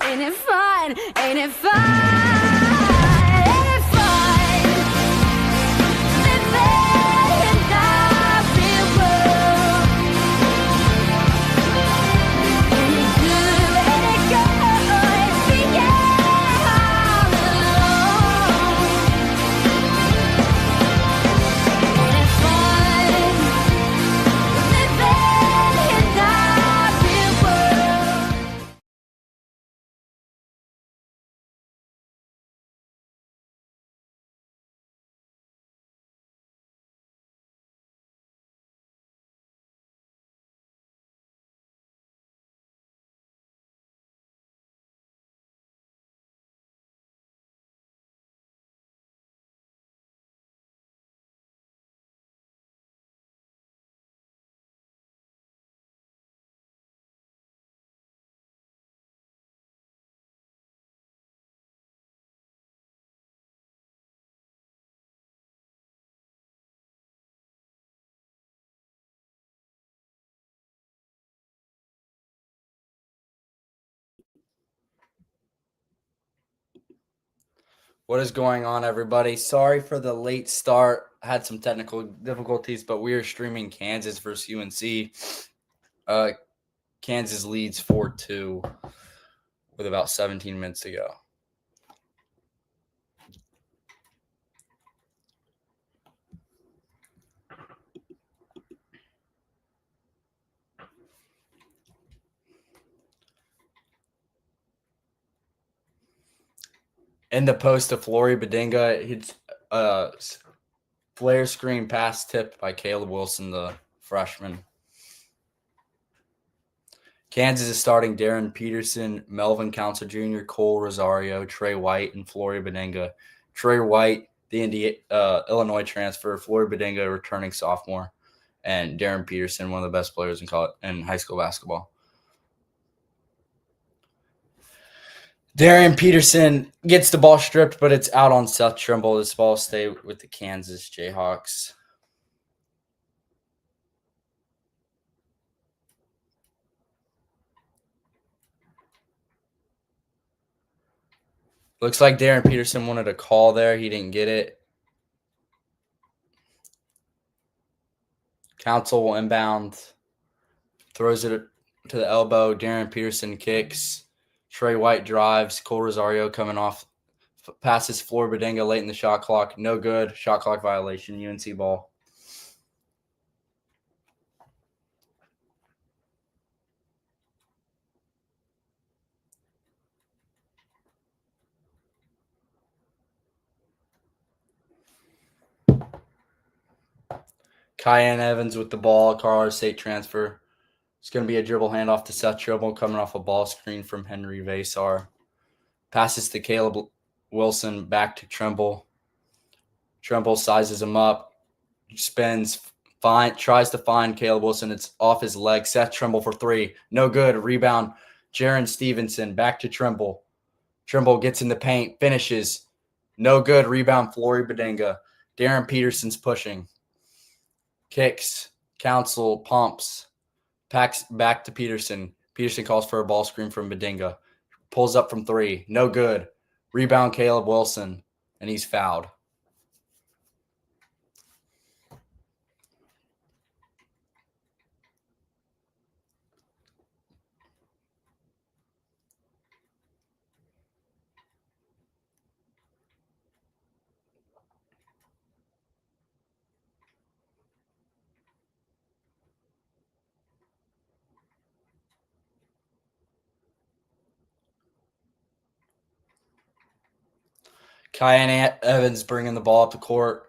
Ain't it fun? Ain't it fun? Ain't it fun? Living in the real world. Ain't it good? Ain't it good? Being all alone. Ain't it fun? Living in the real world. What is going on, everybody? Sorry for the late start. I had some technical difficulties, but we are streaming Kansas versus UNC. Kansas leads 4-2 with about 17 minutes to go. In the post to Flory Badinga, it's flare screen pass tipped by Caleb Wilson, the freshman. Kansas is starting Darren Peterson, Melvin Council Jr., Cole Rosario, Trey White, and Flory Badinga. Trey White, the Illinois transfer, Flory Badinga, returning sophomore, and Darren Peterson, one of the best players in high school basketball. Darren Peterson gets the ball stripped, but it's out on Seth Trimble. This ball stay with the Kansas Jayhawks. Looks like Darren Peterson wanted a call there. He didn't get it. Council will inbound. Throws it to the elbow. Darren Peterson kicks. Trey White drives. Cole Rosario coming off. Passes Flory Badinga late in the shot clock. No good. Shot clock violation. UNC ball. Kyan Evans with the ball. Colorado State transfer. It's going to be a dribble handoff to Seth Trimble coming off a ball screen from Henry Vasar. Passes to Caleb Wilson, back to Trimble. Trimble sizes him up, spins, tries to find Caleb Wilson. It's off his leg. Seth Trimble for three. No good. Rebound. Jaron Stevenson, back to Trimble. Trimble gets in the paint, finishes. No good. Rebound, Flory Badinga. Darren Peterson's pushing. Kicks. Council pumps. Packs back to Peterson. Peterson calls for a ball screen from Badinga. Pulls up from three. No good. Rebound, Caleb Wilson. And he's fouled. Kyan Evans bringing the ball up the court.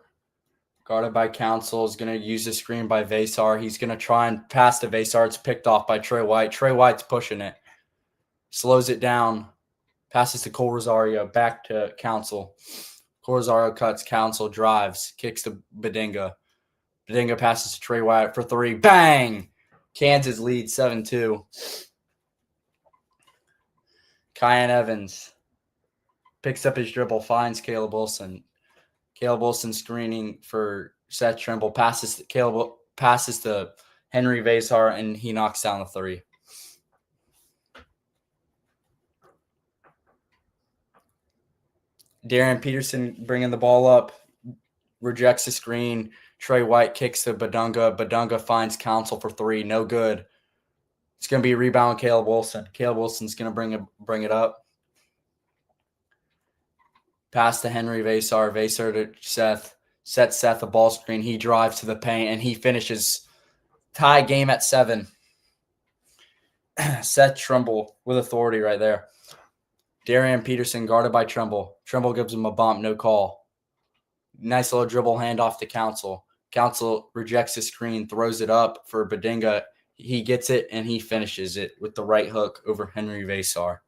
Guarded by Council. Is going to use the screen by Vasar. He's going to try and pass to Vasar. It's picked off by Trey White. Trey White's pushing it. Slows it down. Passes to Cole Rosario. Back to Council. Cole Rosario cuts. Council drives. Kicks to Badinga. Badinga passes to Trey White for three. Bang! Kansas leads 7-2. Kyan Evans picks up his dribble, finds Caleb Wilson. Caleb Wilson screening for Seth Trimble. Passes to Henry Vasar, and he knocks down the three. Darian Peterson bringing the ball up, rejects the screen. Trey White kicks to Badunga. Badunga finds Council for three. No good. It's going to be a rebound, Caleb Wilson. Caleb Wilson's going to bring it up. Pass to Henry Vasar. Vasar to Seth. Sets Seth a ball screen. He drives to the paint, and he finishes. Tie game at 7. Seth Trumbull with authority right there. Darian Peterson guarded by Trumbull. Trumbull gives him a bump, no call. Nice little dribble handoff to Council. Council rejects the screen, throws it up for Badinga. He gets it, and he finishes it with the right hook over Henry Vasar.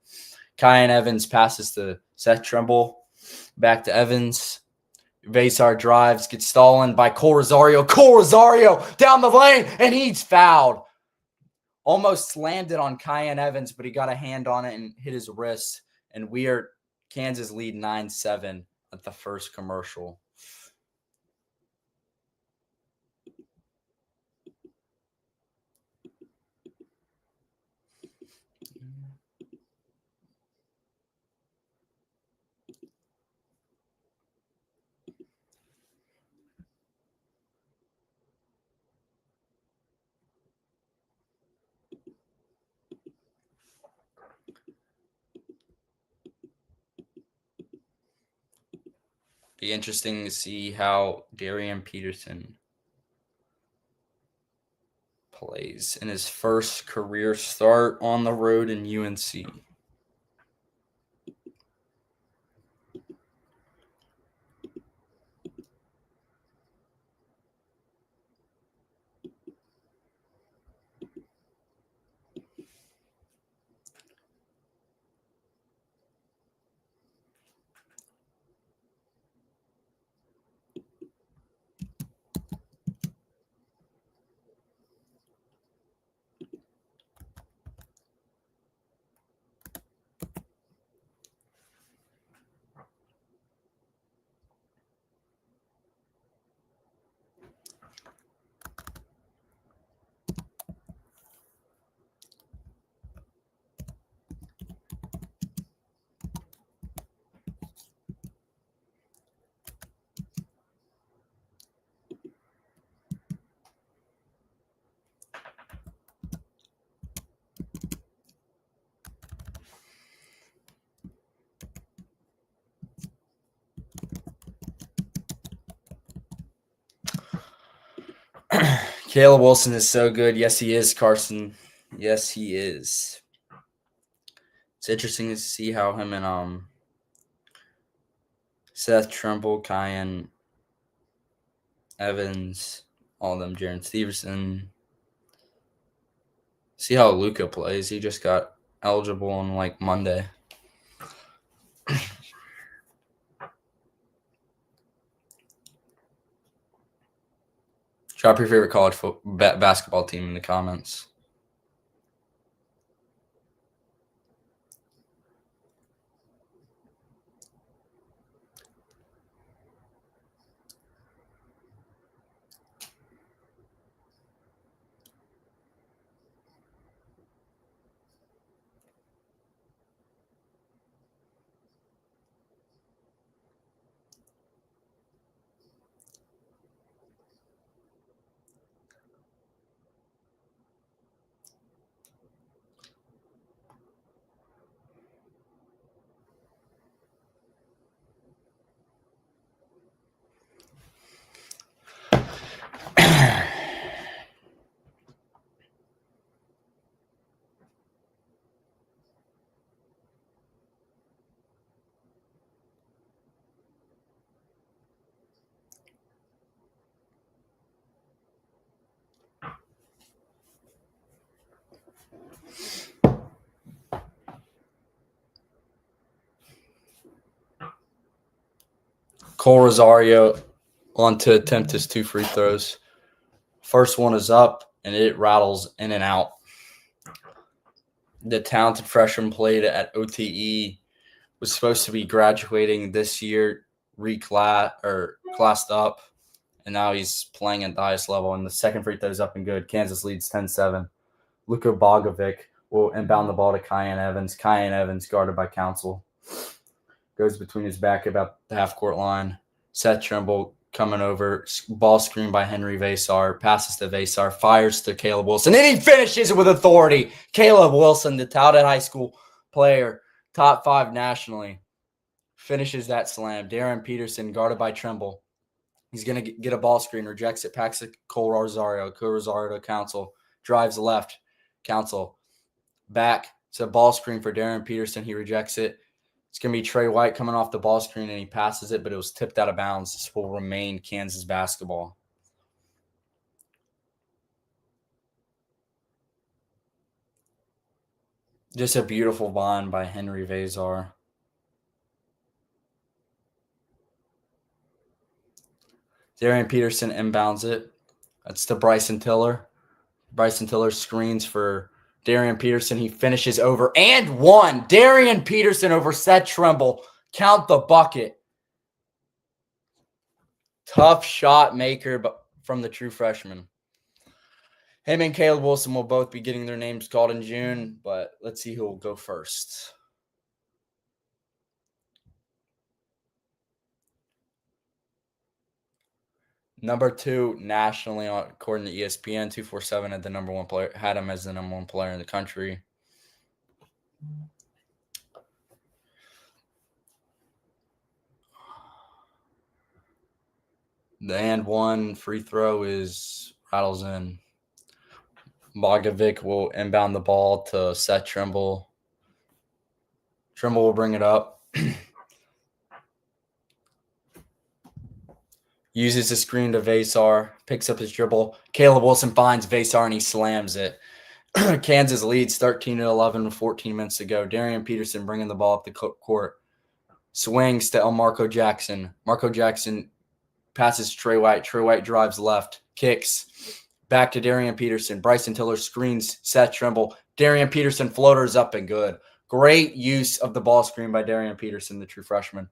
Kyan Evans passes to Seth Trumbull. Back to Evans. Vasar drives, gets stolen by Cole Rosario. Cole Rosario down the lane, and he's fouled. Almost slammed it on Kyan Evans, but he got a hand on it and hit his wrist. And Kansas lead 9-7 at the first commercial. Be interesting to see how Darian Peterson plays in his first career start on the road in UNC. Caleb Wilson is so good. Yes, he is, Carson. Yes, he is. It's interesting to see how him and Seth Trumbull, Kyan Evans, all of them, Jaron Stevenson. See how Luka plays. He just got eligible on like Monday. Drop your favorite college basketball team in the comments. Cole Rosario on to attempt his 2 free throws. First one is up, and it rattles in and out. The talented freshman played at OTE, was supposed to be graduating this year, classed up, and now he's playing at the highest level. And the second free throw is up and good. Kansas leads 10-7. Luka Bogovic will inbound the ball to Kyan Evans. Kyan Evans guarded by Council. goes between his back about the half-court line. Seth Trimble coming over, ball screen by Henry Vasar, passes to Vasar, fires to Caleb Wilson, and he finishes it with authority. Caleb Wilson, the touted high school player, top 5 nationally, finishes that slam. Darren Peterson, guarded by Trimble. He's going to get a ball screen, rejects it, packs it Cole Rosario. Cole Rosario to Council, drives left. Council back. It's a ball screen for Darren Peterson. He rejects it. It's going to be Trey White coming off the ball screen, and he passes it, but it was tipped out of bounds. This will remain Kansas basketball. Just a beautiful bond by Henry Vasar. Darian Peterson inbounds it. That's to Bryson Tiller. Bryson Tiller screens for Darian Peterson. He finishes over and one. Darian Peterson over Seth Trimble. Count the bucket. Tough shot maker from the true freshman. Him and Caleb Wilson will both be getting their names called in June, but let's see who will go first. Number 2 nationally, according to ESPN, 247 had the number 1 player, had him as the number 1 player in the country. The and one free throw rattles in. Bogdavic will inbound the ball to Seth Trimble. Trimble will bring it up. Uses the screen to Vasar, picks up his dribble. Caleb Wilson finds Vasar, and he slams it. Kansas leads 13-11 with 14 minutes to go. Darian Peterson bringing the ball up the court. Swings to Marco Jackson. Marco Jackson passes Trey White. Trey White drives left. Kicks. Back to Darian Peterson. Bryson Tiller screens Seth Trimble. Darian Peterson floaters up and good. Great use of the ball screen by Darian Peterson, the true freshman.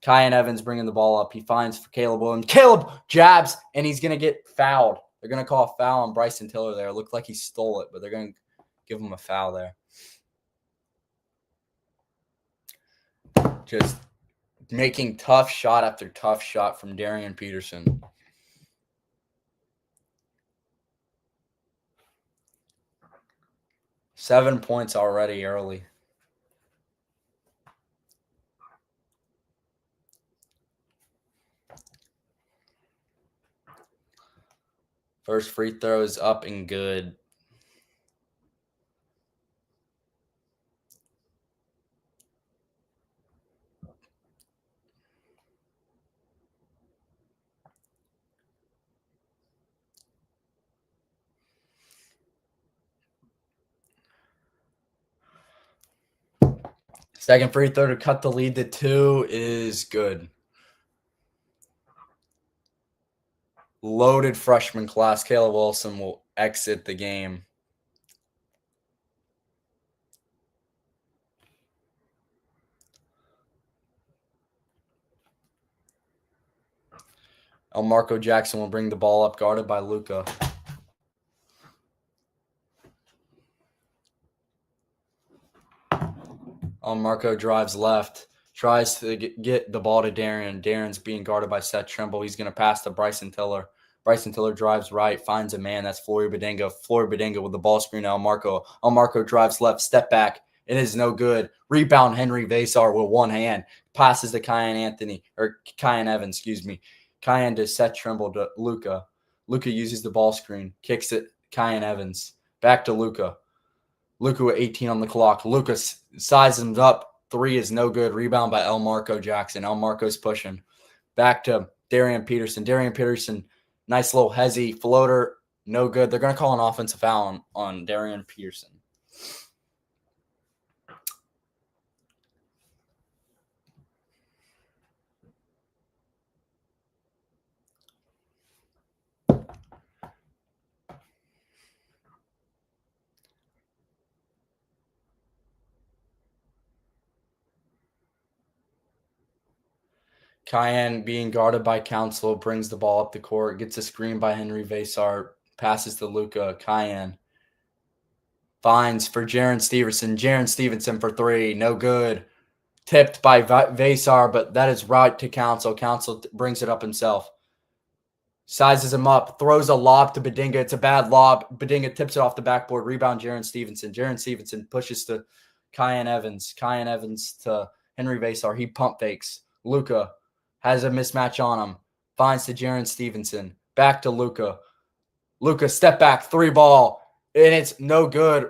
Kyan Evans bringing the ball up. He finds for Caleb Williams. Caleb jabs, and he's going to get fouled. They're going to call a foul on Bryson Tiller there. It looked like he stole it, but they're going to give him a foul there. Just making tough shot after tough shot from Darian Peterson. Seven points already early. First free throw is up and good. Second free throw to cut the lead to 2 is good. Loaded freshman class. Caleb Wilson will exit the game. Marco Jackson will bring the ball up, guarded by Luka. Marco drives left, tries to get the ball to Darren. Darren's being guarded by Seth Trimble. He's going to pass to Bryson Tiller. Bryson Tiller drives right, finds a man. That's Flory Bedenga. Flory Bedenga with the ball screen to Marco. Marco drives left, step back. It is no good. Rebound Henry Vasar with one hand. Passes to Kyan Evans, Kyan to Seth Trimble to Luka. Luka uses the ball screen, kicks it, Kyan Evans. Back to Luka. Luka with 18 on the clock. Luka sizes him up. 3 is no good. Rebound by Marco Jackson. Marco's pushing. Back to Darian Peterson. Darian Peterson, nice little hezzy floater. No good. They're going to call an offensive foul on Darian Peterson. Kyan being guarded by Council, brings the ball up the court, gets a screen by Henry Vasar, passes to Luka. Kyan finds for Jaron Stevenson. Jaron Stevenson for 3, no good. Tipped by Vasar, but that is right to Council. Council brings it up himself. Sizes him up, throws a lob to Bedinga. It's a bad lob. Bedinga tips it off the backboard. Rebound, Jaron Stevenson. Jaron Stevenson pushes to Kyan Evans. Kyan Evans to Henry Vasar. He pump fakes. Luka has a mismatch on him. Finds to Jaron Stevenson. Back to Luka. Luka, step back, 3-ball. And it's no good.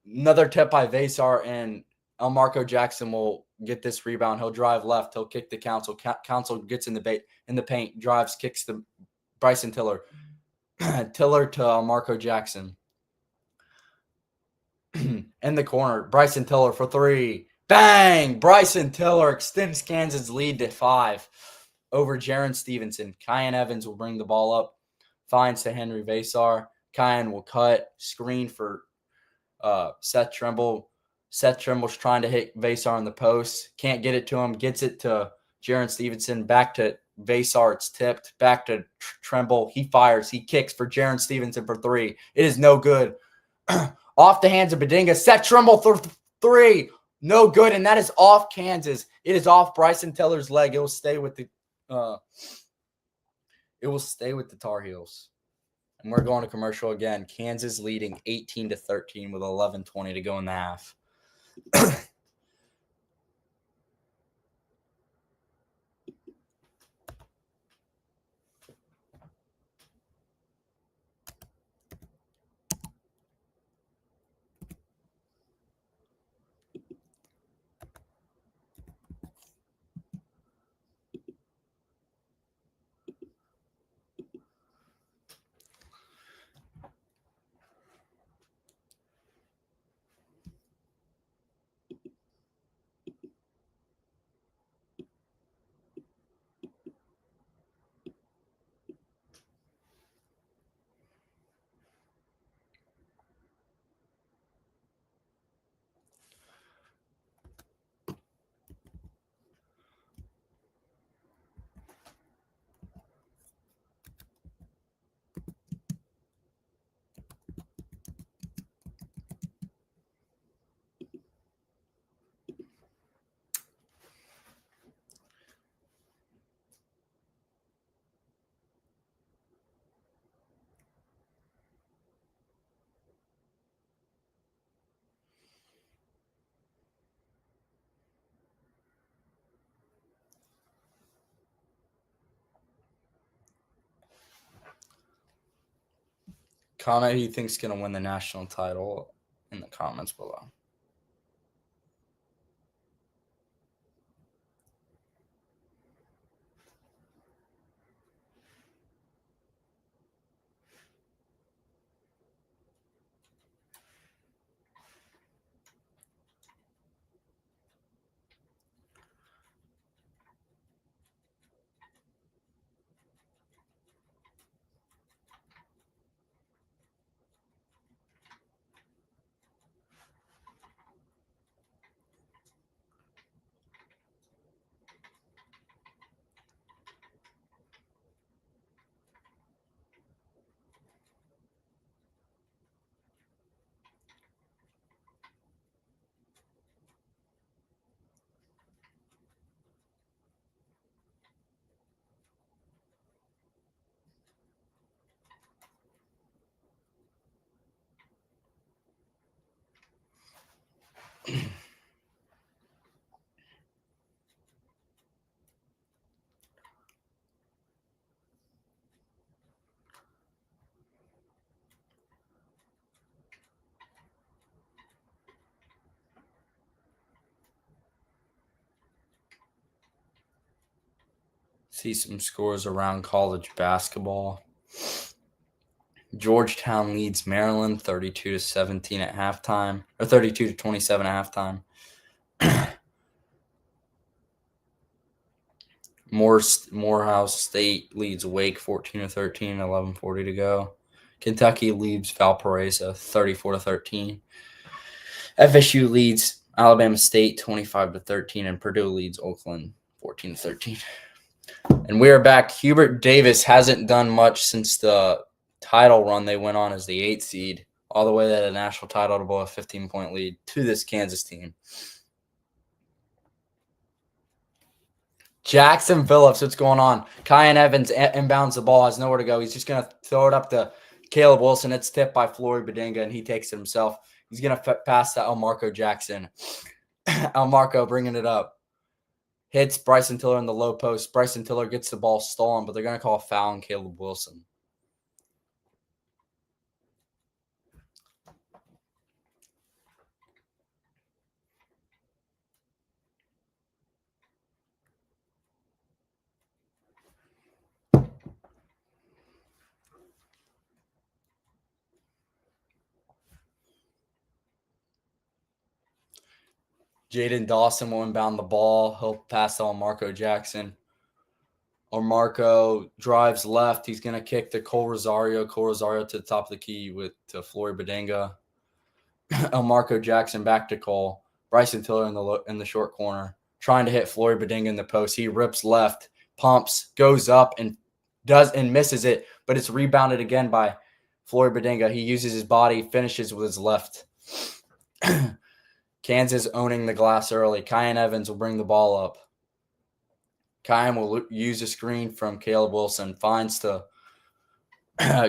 Another tip by Vasar, and Elmarco Jackson will get this rebound. He'll drive left. He'll kick the Council. Council gets in the paint, drives, kicks the Bryson Tiller. Tiller to Elmarco Jackson. In the corner, Bryson Tiller for 3. Bang! Bryson Tiller extends Kansas' lead to 5 over Jaron Stevenson. Kyan Evans will bring the ball up. Finds to Henry Vasar. Kyan will cut. Screen for Seth Trimble. Seth Trimble's trying to hit Vasar in the post. Can't get it to him. Gets it to Jaron Stevenson. Back to Vasar. It's tipped. Back to Trimble. He fires. He kicks for Jaron Stevenson for 3. It is no good. Off the hands of Bedinga. Seth Trimble for 3. No good. And that is off Kansas. It is off Bryson Tiller's leg. It will stay with the Tar Heels. And we're going to commercial again. Kansas leading 18-13 with 11:20 to go in the half. Comment who you think is going to win the national title in the comments below. See some scores around college basketball. Georgetown leads Maryland 32-17 at halftime, or 32-27 at halftime. Morehouse State leads Wake 14-13, 11:40 to go. Kentucky leads Valparaiso 34-13. FSU leads Alabama State 25-13, and Purdue leads Oakland 14-13. And we are back. Hubert Davis hasn't done much since the title run they went on as the 8th seed, all the way to the national title to blow a 15-point lead to this Kansas team. Jackson Phillips, what's going on? Kyan Evans inbounds the ball, has nowhere to go. He's just going to throw it up to Caleb Wilson. It's tipped by Flory Badinga, and he takes it himself. He's going to pass to Elmarco Jackson. Elmarco bringing it up. Hits Bryson Tiller in the low post. Bryson Tiller gets the ball stolen, but they're going to call a foul on Caleb Wilson. Jaden Dawson will inbound the ball. He'll pass to Marco Jackson. Marco drives left. He's going to kick to Cole Rosario. Cole Rosario to the top of the key to Flory Badinga. Marco Jackson back to Cole. Bryson Tiller in the short corner, trying to hit Flory Badinga in the post. He rips left, pumps, goes up, and misses it, but it's rebounded again by Flory Badinga. He uses his body, finishes with his left. Kansas owning the glass early. Kyan Evans will bring the ball up. Kyan will use a screen from Caleb Wilson. Finds to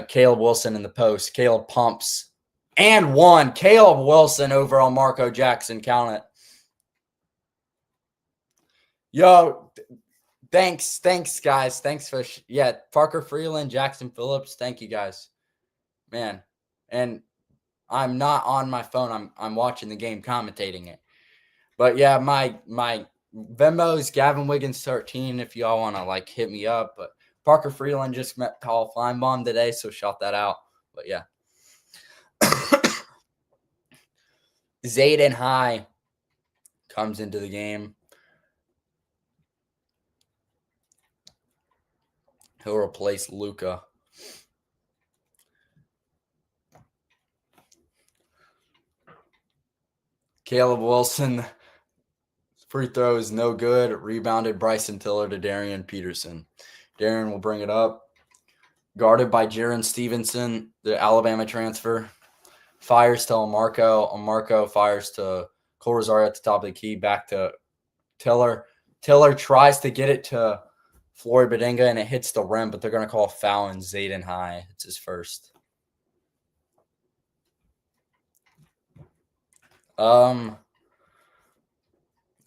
Caleb Wilson in the post. Caleb pumps and one. Caleb Wilson over on Marco Jackson. Count it. Yo, thanks, guys. Thanks for Parker Freeland, Jackson Phillips. Thank you, guys. Man, and I'm not on my phone. I'm watching the game, commentating it. But yeah, my Venmo is Gavin Wiggins 13 if y'all want to hit me up. But Parker Freeland just met Kyle Feinbaum today, so shout that out. But yeah. Zayden High comes into the game. He'll replace Luka. Caleb Wilson, free throw is no good. Rebounded Bryson Tiller to Darian Peterson. Darian will bring it up. Guarded by Jaron Stevenson, the Alabama transfer. Fires to Marco. Marco fires to Cole Rosario at the top of the key. Back to Tiller. Tiller tries to get it to Flory Badinga, and it hits the rim, but they're going to call a foul on Zayden High. It's his first. I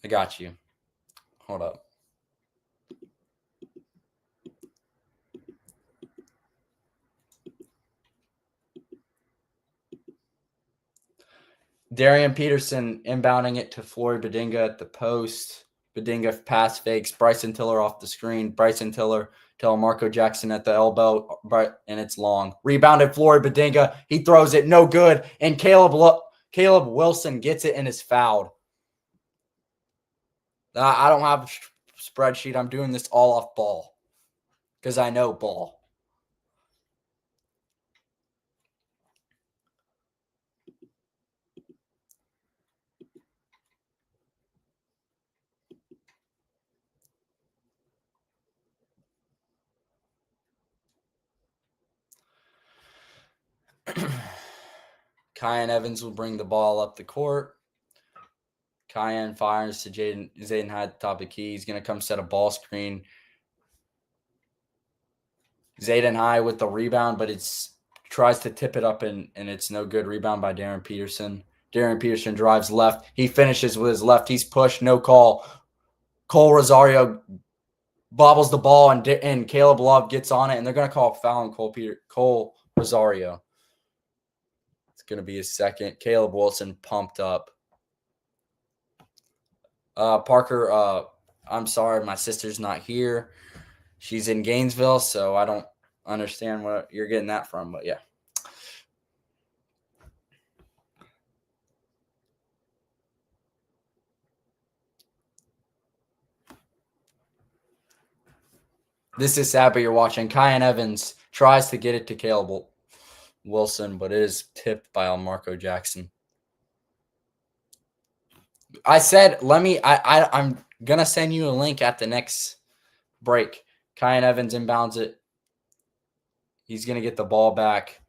got you. Hold up. Darian Peterson inbounding it to Flory Badinga at the post. Badinga pass fakes. Bryson Tiller off the screen. Bryson Tiller to Marco Jackson at the elbow, and it's long. Rebounded Flory Badinga. He throws it. No good. And Caleb Wilson gets it and is fouled. I don't have a spreadsheet. I'm doing this all off ball because I know ball. Kyan Evans will bring the ball up the court. Kyan fires to Zayden High at the top of the key. He's going to come set a ball screen. Zayden High with the rebound, but tries to tip it up, and it's no good. Rebound by Darren Peterson. Darren Peterson drives left. He finishes with his left. He's pushed, no call. Cole Rosario bobbles the ball, and Caleb Love gets on it, and they're going to call a foul on Cole Rosario. It's going to be his second. Caleb Wilson pumped up. Parker, I'm sorry, my sister's not here. She's in Gainesville, so I don't understand what you're getting that from, but yeah. This is sad, but you're watching. Kyan Evans tries to get it to Caleb Wilson, but it is tipped by Marco Jackson. I said, I'm going to send you a link at the next break. Kyan Evans inbounds it. He's going to get the ball back.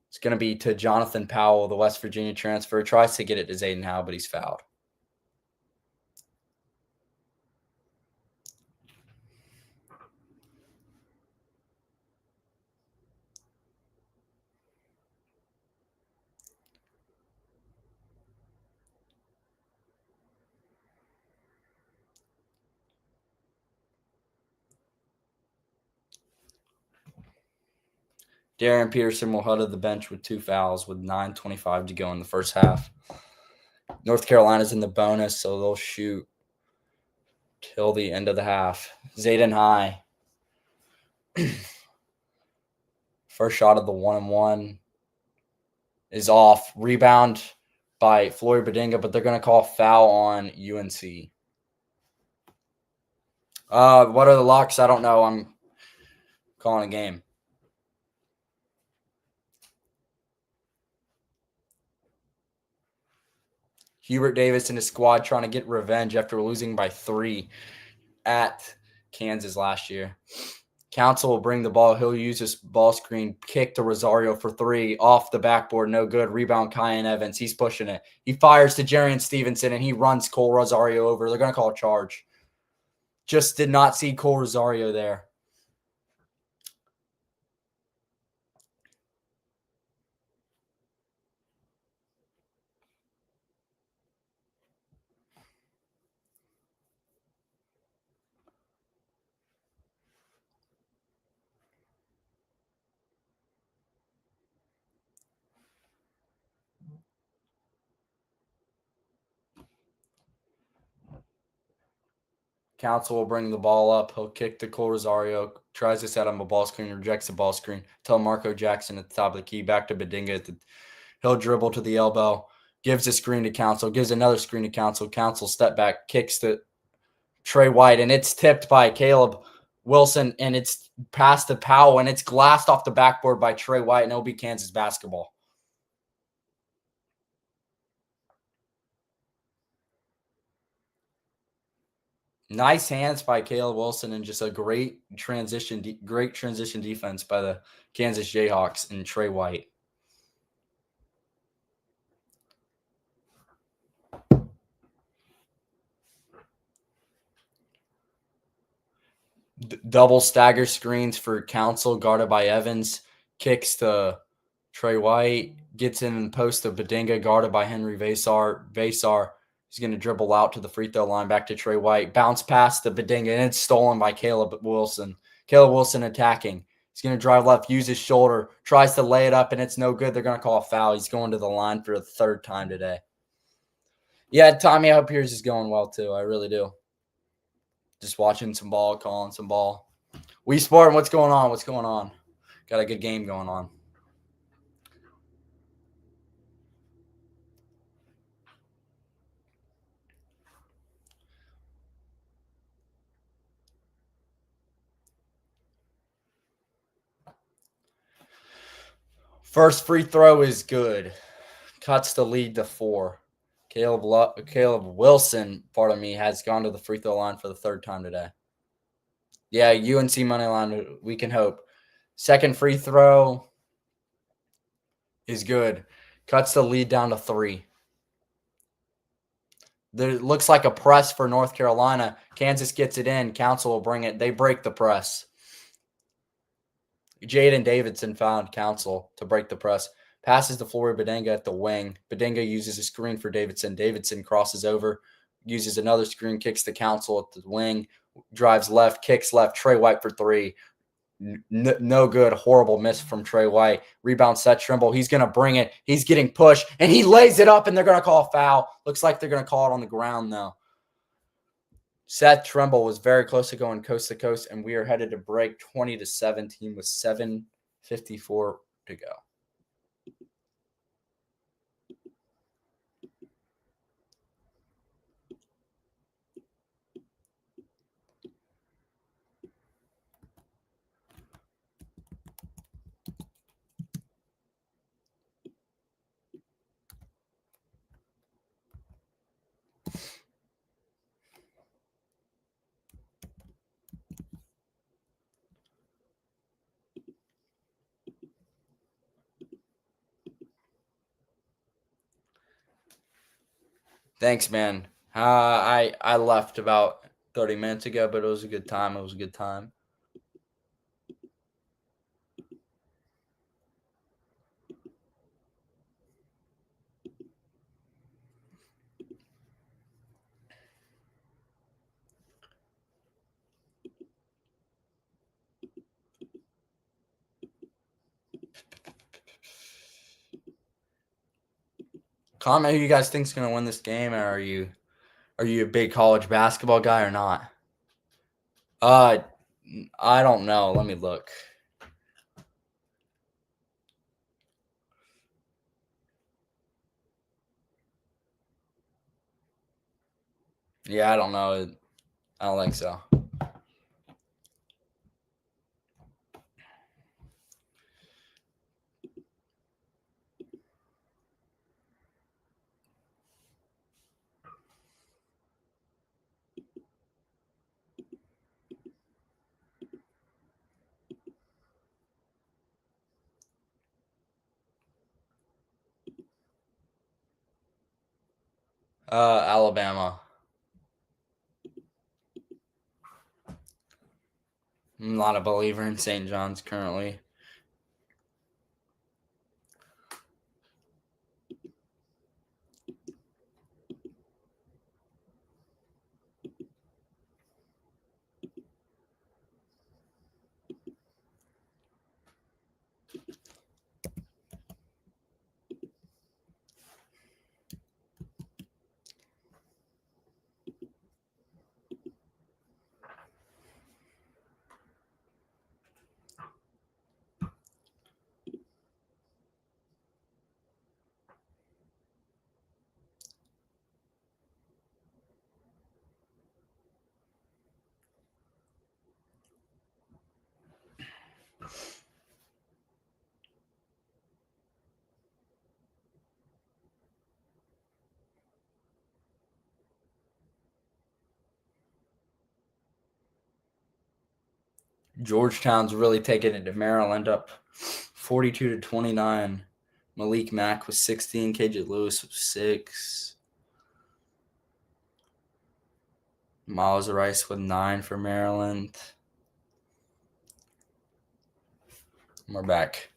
It's going to be to Jonathan Powell, the West Virginia transfer. Tries to get it to Zayden Howe, but he's fouled. Darian Peterson will head to the bench with 2 fouls with 9:25 to go in the first half. North Carolina's in the bonus, so they'll shoot till the end of the half. Zayden High. First shot of the 1-and-1 is off. Rebound by Floyd Badinga, but they're going to call foul on UNC. What are the locks? I don't know. I'm calling a game. Hubert Davis and his squad trying to get revenge after losing by 3 at Kansas last year. Council will bring the ball. He'll use his ball screen, kick to Rosario for 3, off the backboard, no good. Rebound, Kyan Evans. He's pushing it. He fires to Jarian Stevenson, and he runs Cole Rosario over. They're going to call a charge. Just did not see Cole Rosario there. Council will bring the ball up. He'll kick to Cole Rosario. Tries to set him a ball screen. Rejects the ball screen. Tell Marco Jackson at the top of the key. Back to Badinga. He'll dribble to the elbow. Gives a screen to Council. Gives another screen to Council. Council step back. Kicks to Trey White. And it's tipped by Caleb Wilson. And it's past the Powell. And it's glassed off the backboard by Trey White. And it'll be Kansas basketball. Nice hands by Caleb Wilson and just a great transition defense by the Kansas Jayhawks and Trey White. Double stagger screens for Council, guarded by Evans. Kicks to Trey White. Gets in and post to Badinga, guarded by Henry Vasar. Vasar is going to dribble out to the free throw line, back to Trey White. Bounce pass to Badinga, and it's stolen by Caleb Wilson. Caleb Wilson attacking. He's going to drive left, use his shoulder, tries to lay it up, and it's no good. They're going to call a foul. He's going to the line for the 3rd time today. Yeah, Tommy, I hope yours is going well, too. I really do. Just watching some ball, calling some ball. We Spartan, what's going on? What's going on? Got a good game going on. First free throw is good. Cuts the lead to 4. Caleb Wilson, has gone to the free throw line for the 3rd time today. Yeah, UNC money line, we can hope. Second free throw is good. Cuts the lead down to 3. There looks like a press for North Carolina. Kansas gets it in. Council will bring it. They break the press. Jaden Davidson found Council to break the press. Passes to Flory Badinga at the wing. Badinga uses a screen for Davidson. Davidson crosses over, uses another screen, kicks to Council at the wing, drives left, kicks left. Trey White for 3. No good. Horrible miss from Trey White. Rebound Seth Trimble. He's going to bring it. He's getting pushed, and he lays it up, and they're going to call a foul. Looks like they're going to call it on the ground, though. Seth Trimble was very close to going coast to coast, and we are headed to break 20-17 with 7:54 to go. Thanks, man. I left about 30 minutes ago, but it was a good time. It was a good time. Comment who you guys think's gonna win this game, or are you a big college basketball guy or not? I don't know. Let me look. Yeah, I don't know. I don't think so. Alabama. I'm not a believer in St. John's currently. Georgetown's really taking it to Maryland, up 42-29. Malik Mack was 16. KJ Lewis was 6. Miles Rice with 9 for Maryland. We're back.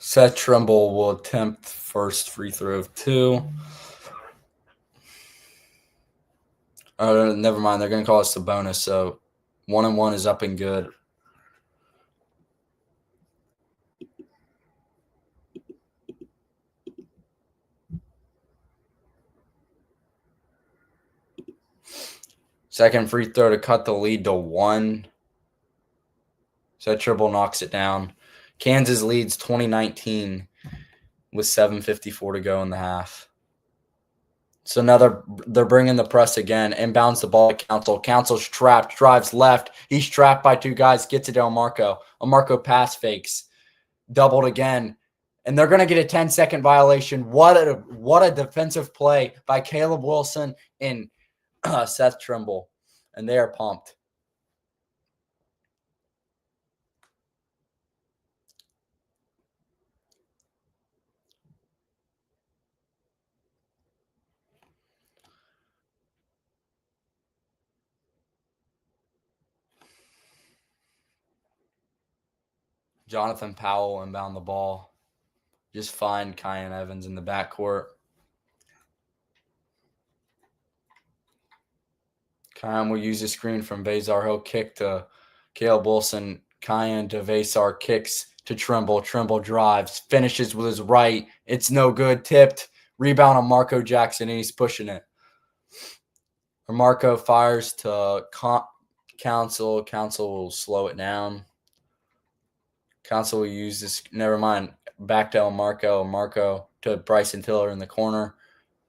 Seth Trimble will attempt first free throw of 2. Never mind. They're going to call us the bonus. So 1-1 is up and good. Second free throw to cut the lead to 1. Seth Trimble knocks it down. Kansas leads 2019 with 7:54 to go in the half. So they're bringing the press again. Inbounds the ball to Council. Council's trapped, drives left. He's trapped by 2 guys, gets it to Elmarco. Elmarco pass fakes. Doubled again. And they're going to get a 10-second violation. What a defensive play by Caleb Wilson and Seth Trimble. And they are pumped. Jonathan Powell inbound the ball. Just find Kyan Evans in the backcourt. Kyan will use a screen from Vazar. He'll kick to Caleb Wilson. Kyan to Vazar, kicks to Trimble. Trimble drives, finishes with his right. It's no good. Tipped. Rebound on Marco Jackson, and he's pushing it. Marco fires to Council. Council will slow it down. Council will use this. Never mind. Back to Marco. Marco to Bryson Tiller in the corner.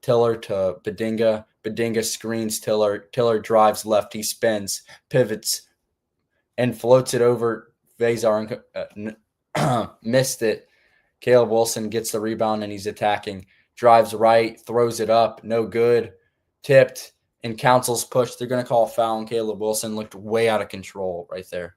Tiller to Bedinga. Bedinga screens Tiller. Tiller drives left. He spins, pivots, and floats it over Vazar. Missed it. Caleb Wilson gets the rebound, and he's attacking. Drives right, throws it up. No good. Tipped, and Council's pushed. They're going to call a foul, and Caleb Wilson looked way out of control right there.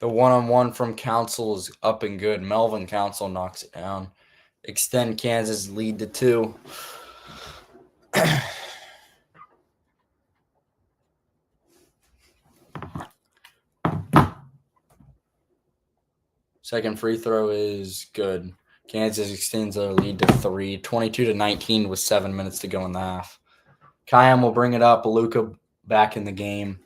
The one-on-one from Council is up and good. Melvin Council knocks it down. Extend Kansas lead to 2. Second free throw is good. Kansas extends their lead to 3. 22-19 with 7 minutes to go in the half. Kyan will bring it up. Luka back in the game.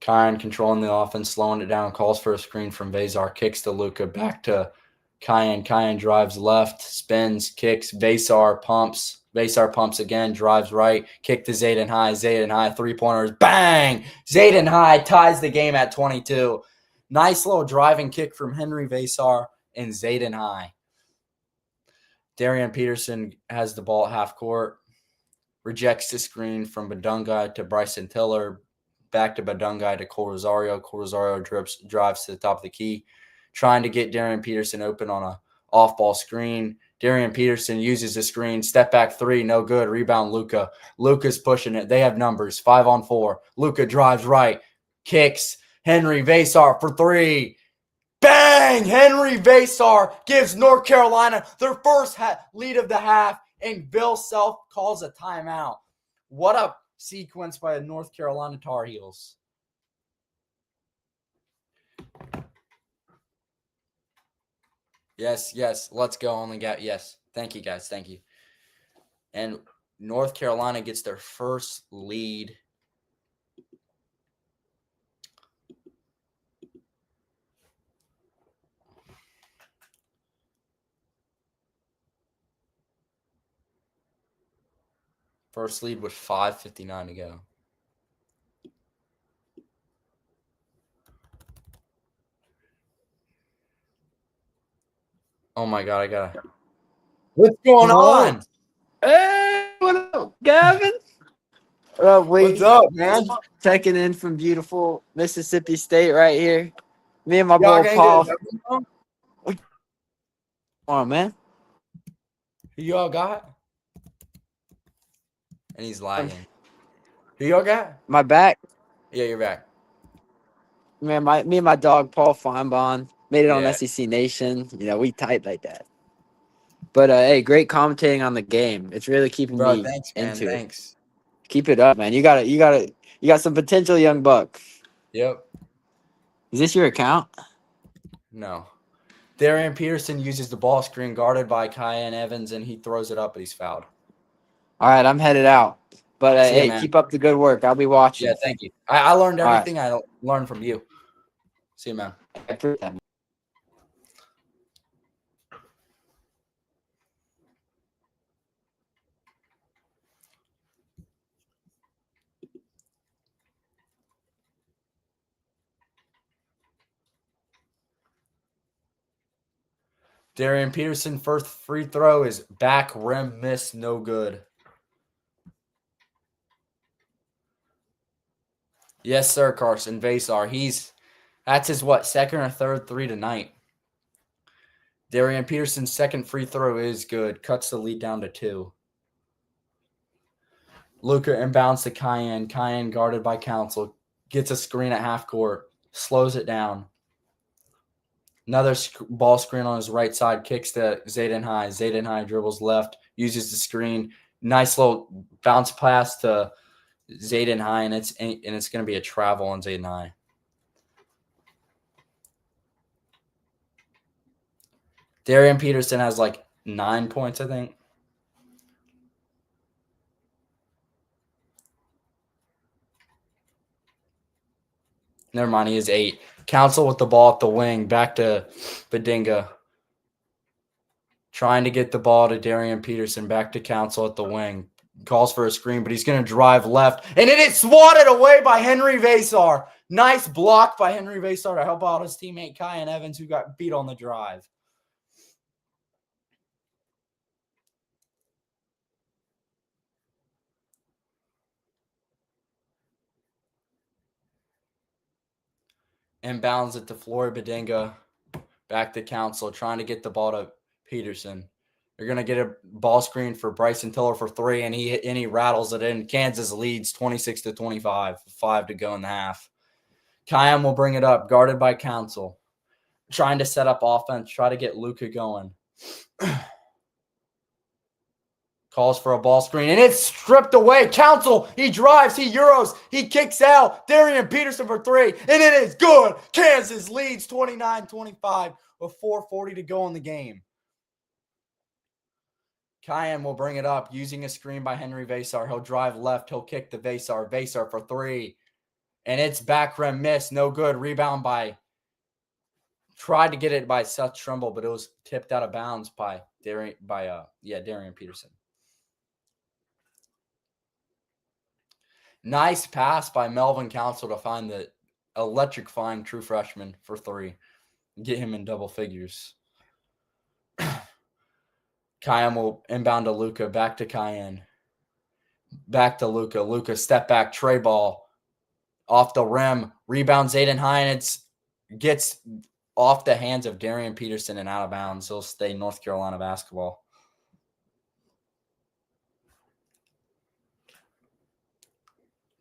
Kyan controlling the offense, slowing it down, calls for a screen from Vasar, kicks to Luka, back to Kyan. Kyan drives left, spins, kicks. Vasar pumps. Vasar pumps again, drives right, kick to Zayden High. Zayden High, three-pointers, bang! Zayden High ties the game at 22. Nice little driving kick from Henry Vasar and Zayden High. Darian Peterson has the ball at half court, rejects the screen from Badunga to Bryson Tiller, back to Badunga to Cole Rosario. Cole Rosario drives to the top of the key, trying to get Darian Peterson open on a off-ball screen. Darian Peterson uses the screen, step back 3, no good. Rebound Luka. Luka's pushing it. They have numbers, 5-on-4. Luka drives right, kicks. Henry Vasar for 3. Bang! Henry Vasar gives North Carolina their first lead of the half, and Bill Self calls a timeout. What a sequence by the North Carolina Tar Heels. Yes. Let's go. Only got yes. Thank you, guys. Thank you. And North Carolina gets their first lead. First lead with 5:59 to go. Oh my God, I gotta. What's going on? Hey, what up, Gavin? What up, What's up, man? Checking in from beautiful Mississippi State right here. Me and my Y'all boy gonna Paul. get a W? Come on, man. Who y'all got? And he's lagging. Who y'all got? My back. Yeah, you're back. Man, me and my dog Paul Feinbaum made it on Yeah. SEC Nation. You know, we tight like that. But hey, great commentating on the game. It's really keeping Bro, me thanks, man. into it. Thanks. Keep it up, man. You got some potential, young buck. Yep. Is this your account? No. Darian Peterson uses the ball screen guarded by Kyan Evans, and he throws it up, but he's fouled. All right, I'm headed out. But See ya, hey, man. keep up the good work. I'll be watching. Yeah, thank you. I learned All right. everything I learned from you. See you, man. I appreciate that, man. Darian Peterson, first free throw is back rim miss, no good. Yes, sir, Carson Vasar. That's his second or third 3 tonight. Darian Peterson's second free throw is good. Cuts the lead down to 2. Luka inbounds to Kyan. Kyan guarded by Council. Gets a screen at half court. Slows it down. Another ball screen on his right side. Kicks to Zayden High. Zayden High dribbles left. Uses the screen. Nice little bounce pass to Zayden High, and it's going to be a travel on Zayden High. Darian Peterson has 9 points, I think. Never mind, he is 8. Council with the ball at the wing. Back to Badinga. Trying to get the ball to Darian Peterson. Back to Council at the wing. Calls for a screen, but he's going to drive left. And it is swatted away by Henry Vasar. Nice block by Henry Vasar to help out his teammate Kyan Evans, who got beat on the drive. Inbounds it to Floyd Badinga. Back to Council, trying to get the ball to Peterson. They're going to get a ball screen for Bryson Tiller for 3, and he rattles it in. Kansas leads 26-25, 5 to go in the half. Kyan will bring it up, guarded by Council. Trying to set up offense, try to get Luka going. Calls for a ball screen, and it's stripped away. Council, he drives, he Euros, he kicks out. Darian Peterson for three, and it is good. Kansas leads 29-25 with 4:40 to go in the game. Kyan will bring it up using a screen by Henry Vasar. He'll drive left. He'll kick to Vasar. Vasar for three. And it's back rim miss. No good. Rebound by, tried to get it by Seth Trimble, but it was tipped out of bounds by Darian Peterson. Nice pass by Melvin Council to find the electrifying true freshman for three. Get him in double figures. Kyan will inbound to Luka. Back to Kyan. Back to Luka. Luka step back, tray ball. Off the rim. Rebounds Aiden Hines. Gets off the hands of Darian Peterson and out of bounds. He'll stay North Carolina basketball.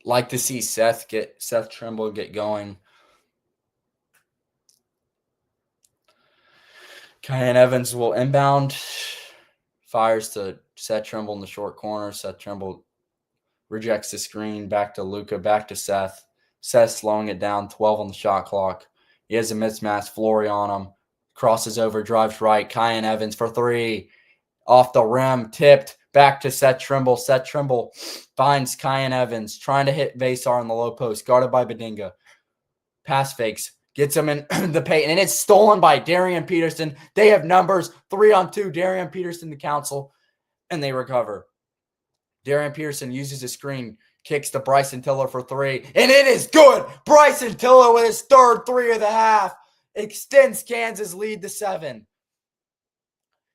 Like to see Seth Trimble get going. Kyan Evans will inbound. Fires to Seth Trimble in the short corner. Seth Trimble rejects the screen. Back to Luka. Back to Seth. Seth slowing it down. 12 on the shot clock. He has a mismatch. Flory on him. Crosses over. Drives right. Kyan Evans for three. Off the rim. Tipped. Back to Seth Trimble. Seth Trimble finds Kyan Evans. Trying to hit Vasar in the low post. Guarded by Bedinga. Pass fakes. Gets him in the paint. And it's stolen by Darian Peterson. They have numbers. 3-on-2. Darian Peterson to Council. And they recover. Darian Peterson uses a screen. Kicks to Bryson Tiller for three. And it is good. Bryson Tiller with his third three of the half. Extends Kansas lead to 7.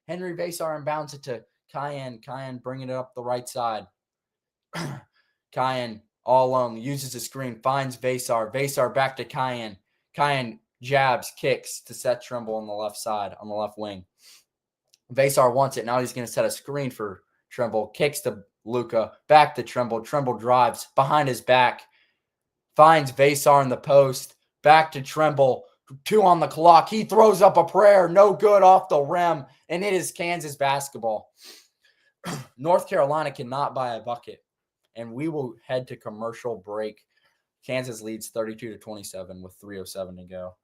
Henry Vasar inbounds it to Kyan. Kyan bringing it up the right side. Kyan all alone. Uses a screen. Finds Vasar. Vasar back to Kyan. Kyan jabs, kicks to Seth Trimble on the left side, on the left wing. Vasar wants it. Now he's going to set a screen for Trimble. Kicks to Luka. Back to Trimble. Trimble drives behind his back. Finds Vasar in the post. Back to Trimble. 2 on the clock. He throws up a prayer. No good off the rim. And it is Kansas basketball. North Carolina cannot buy a bucket. And we will head to commercial break. Kansas leads 32-27 with 3:07 to go.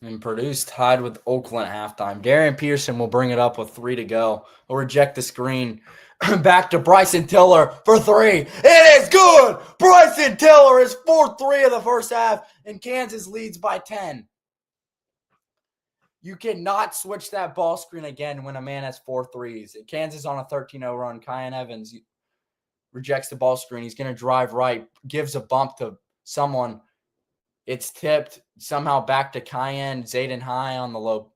And Purdue's tied with Oakland at halftime. Darian Peterson will bring it up with 3 to go. He'll reject the screen. Back to Bryson Tiller for 3. It is good! Bryson Tiller is 4-3 of the first half, and Kansas leads by 10. You cannot switch that ball screen again when a man has 4 threes. Kansas on a 13-0 run. Kyan Evans rejects the ball screen. He's going to drive right, gives a bump to someone. It's tipped somehow back to Kyan. Zayden High on the low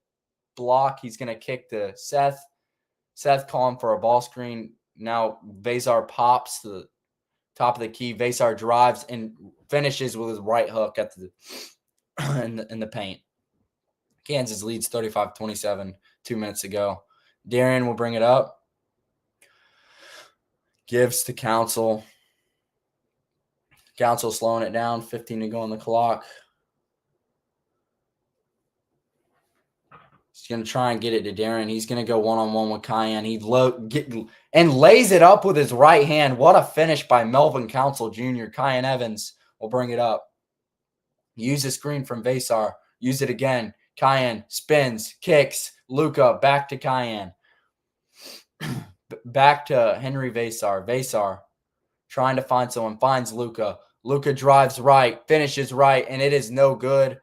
block. He's going to kick to Seth. Seth calling for a ball screen. Now Vasar pops to the top of the key. Vasar drives and finishes with his right hook at the in the paint. Kansas leads 35-27, 2 minutes to go. Darian will bring it up. Gives to Council. Council slowing it down. 15 to go on the clock. He's going to try and get it to Darren. He's going to go one-on-one with Cayenne. He lays it up with his right hand. What a finish by Melvin Council Jr. Cayenne Evans will bring it up. Use the screen from Vasar. Use it again. Cayenne spins, kicks. Luka back to Cayenne. Back to Henry Vasar. Vasar trying to find someone. Finds Luka. Luka drives right, finishes right, and it is no good.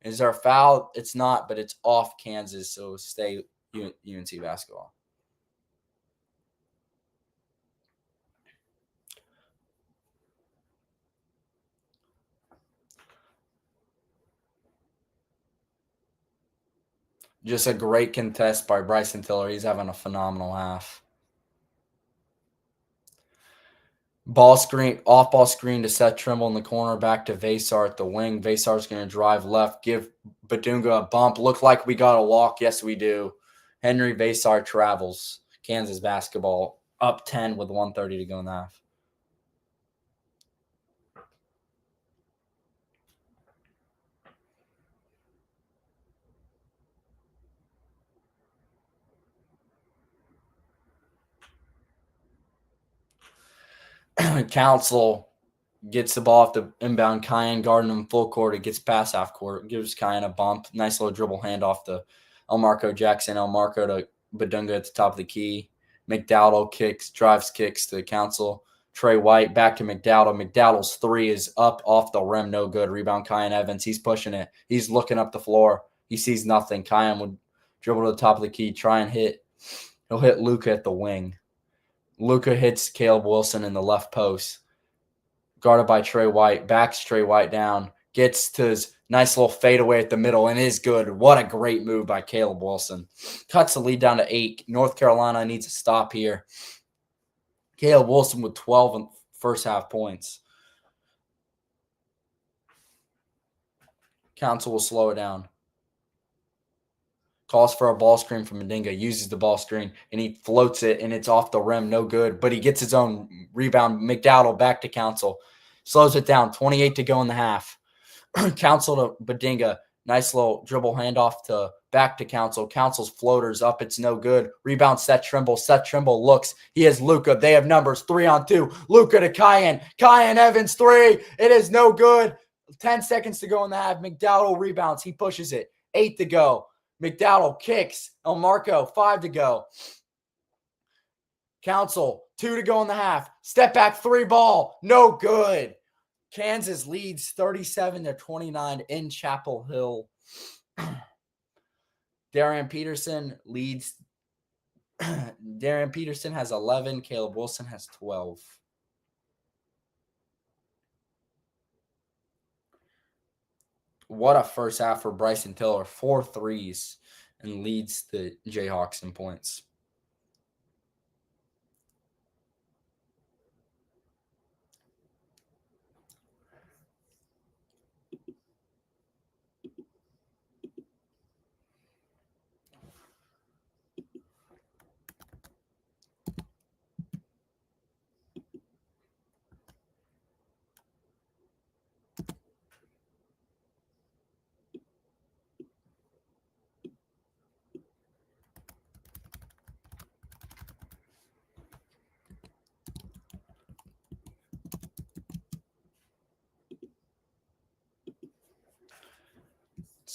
Is there a foul? It's not, but it's off Kansas, so stay UNC basketball. Just a great contest by Bryson Tiller. He's having a phenomenal half. Ball screen, off-ball screen to Seth Trimble in the corner, back to Vasar at the wing. Vasar's going to drive left, give Badunga a bump. Look like we got a walk. Yes, we do. Henry Vasar travels. Kansas basketball up 10 with 1:30 to go in the half. Council gets the ball off the inbound. Cayenne guarding him full court. It gets past half court. Gives Cayenne a bump. Nice little dribble handoff to Elmarco Jackson. Elmarco to Badunga at the top of the key. McDowell drives kicks to Council. Trey White back to McDowell. McDowell's 3 is up off the rim. No good. Rebound Cayenne Evans. He's pushing it. He's looking up the floor. He sees nothing. Cayenne would dribble to the top of the key. Try and hit. He'll hit Luka at the wing. Luka hits Caleb Wilson in the left post. Guarded by Trey White. Backs Trey White down. Gets to his nice little fadeaway at the middle and is good. What a great move by Caleb Wilson. Cuts the lead down to 8. North Carolina needs a stop here. Caleb Wilson with 12 in first half points. Council will slow it down. Calls for a ball screen from Mendinga, uses the ball screen, and he floats it, and it's off the rim. No good, but he gets his own rebound. McDowell back to Council. Slows it down. 28 to go in the half. Council to Mendinga. Nice little dribble handoff to back to Council. Council's floater's up. It's no good. Rebound Seth Trimble. Seth Trimble looks. He has Luka. They have numbers. 3-on-2. Luka to Cayenne. Cayenne Evans 3. It is no good. 10 seconds to go in the half. McDowell rebounds. He pushes it. 8 to go. McDowell kicks. Elmarco, 5 to go. Council, 2 to go in the half. Step back 3 ball. No good. Kansas leads 37-29 in Chapel Hill. Darian Peterson leads. Darian Peterson has 11. Caleb Wilson has 12. What a first half for Bryson Tiller. 4 threes and leads the Jayhawks in points.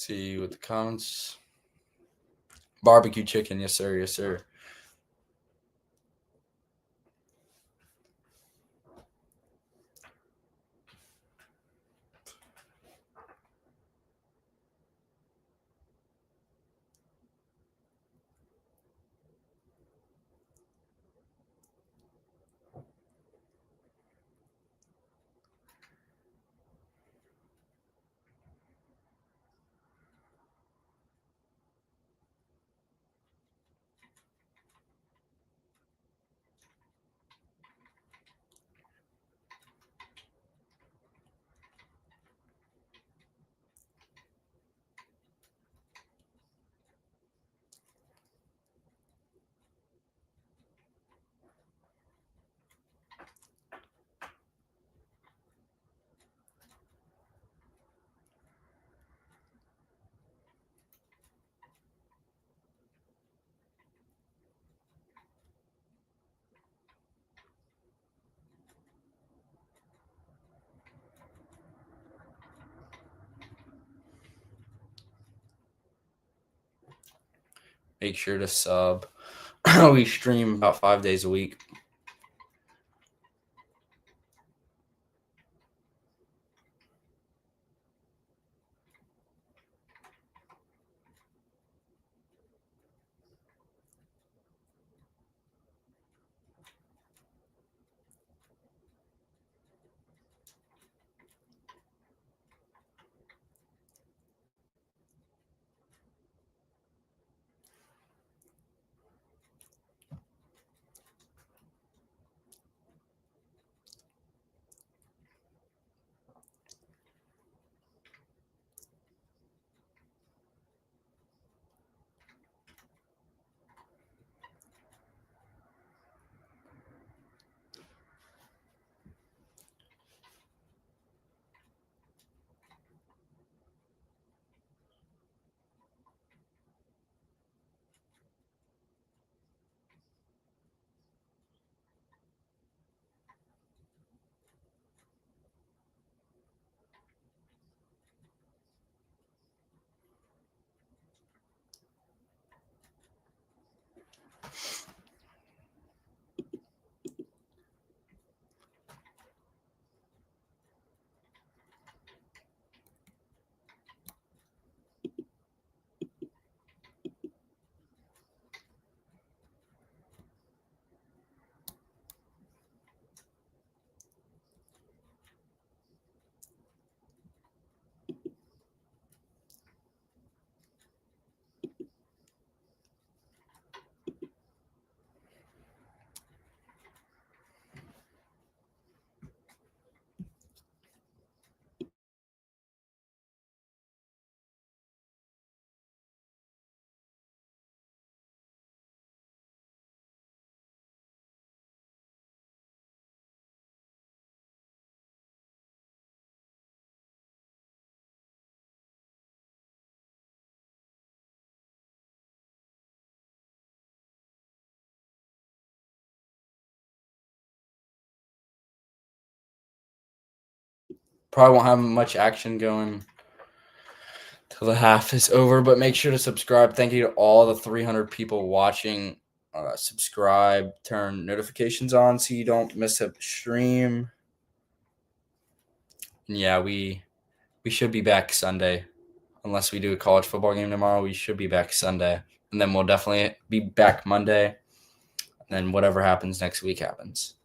See what the comments. Barbecue chicken, yes sir, yes sir. Make sure to sub. We stream about 5 days a week. Probably won't have much action going till the half is over, but make sure to subscribe. Thank you to all the 300 people watching. Subscribe, turn notifications on so you don't miss a stream. And yeah, we should be back Sunday. Unless we do a college football game tomorrow, we should be back Sunday. And then we'll definitely be back Monday. And then whatever happens next week happens.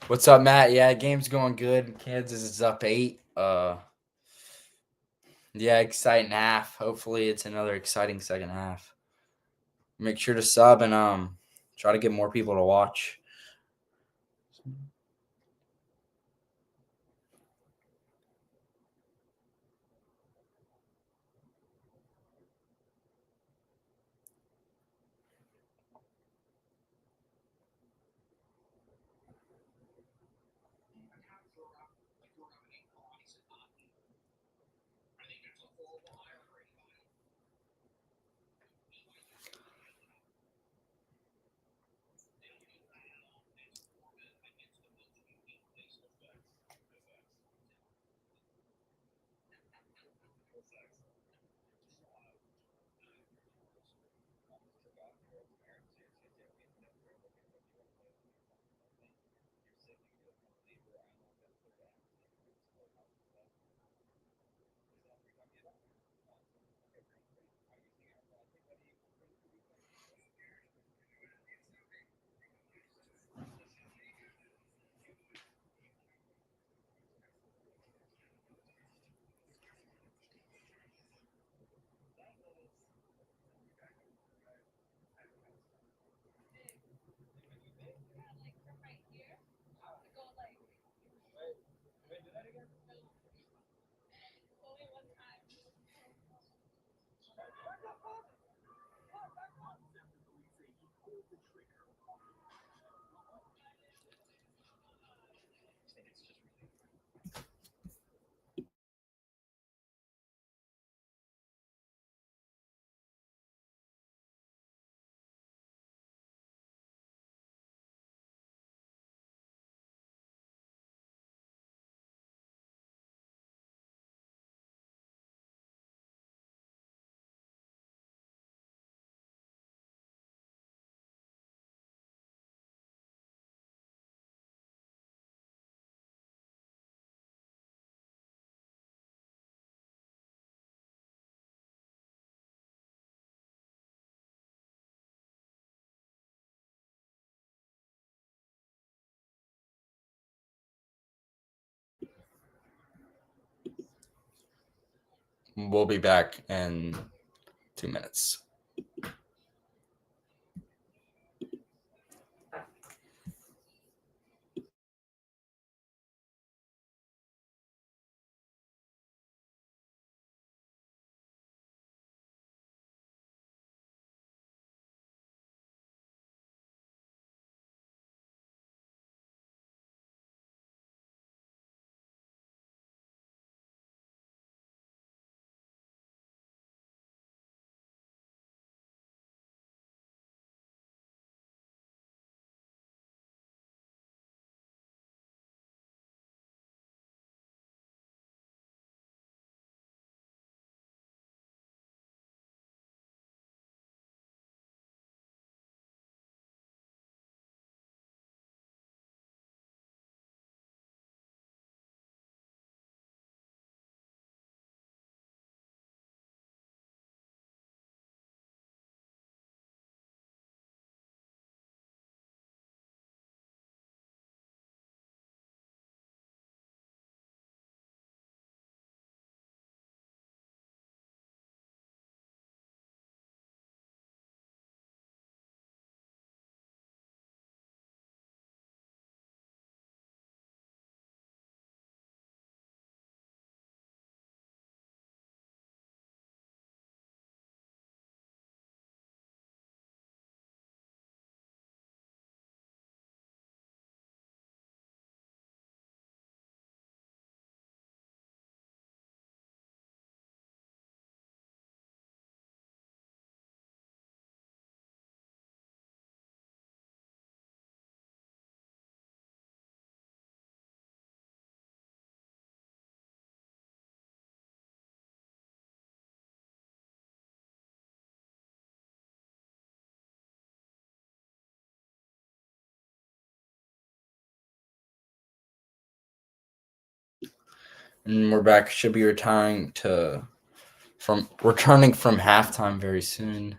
What's up, Matt? Yeah, game's going good. Kansas is up 8. Yeah, exciting half. Hopefully it's another exciting second half. Make sure to sub and try to get more people to watch. We'll be back in 2 minutes. And we're back. Should be returning from halftime very soon.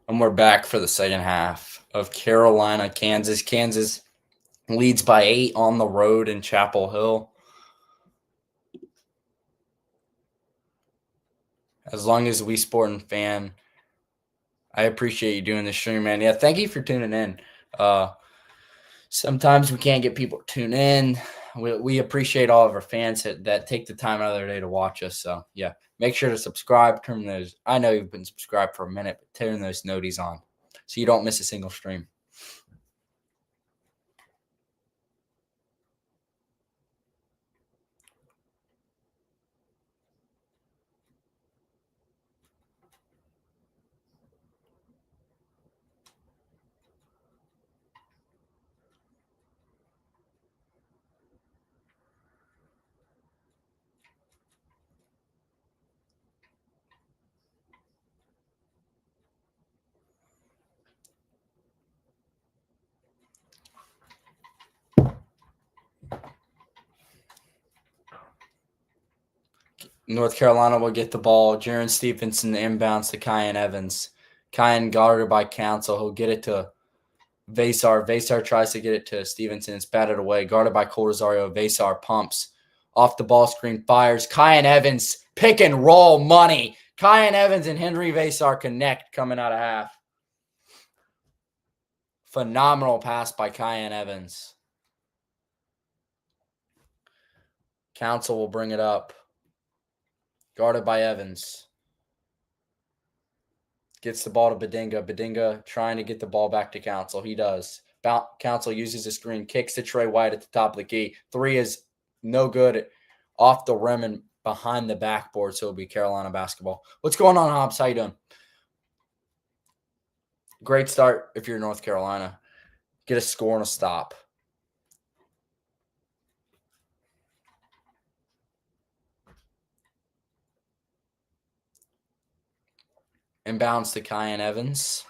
And we're back for the second half of Carolina, Kansas. Kansas leads by 8 on the road in Chapel Hill. As long as we sport and fan, I appreciate you doing the stream, man. Yeah, thank you for tuning in. Sometimes we can't get people to tune in. We appreciate all of our fans that take the time out of their day to watch us. So, yeah, make sure to subscribe. Turn those. I know you've been subscribed for a minute, but turn those noties on so you don't miss a single stream. North Carolina will get the ball. Jaron Stevenson inbounds to Kyan Evans. Kyan guarded by Council. He'll get it to Vasar. Vasar tries to get it to Stevenson. It's batted away. Guarded by Cole Rosario. Vasar pumps. Off the ball screen, fires. Kyan Evans, pick and roll money. Kyan Evans and Henry Vasar connect coming out of half. Phenomenal pass by Kyan Evans. Council will bring it up. Guarded by Evans. Gets the ball to Bedinga. Bedinga trying to get the ball back to Council. He does. Council uses a screen, kicks to Trey White at the top of the key. 3 is no good, off the rim and behind the backboard, so it'll be Carolina basketball. What's going on, Hobbs? How you doing? Great start if you're North Carolina. Get a score and a stop. Inbounds to Kyan Evans.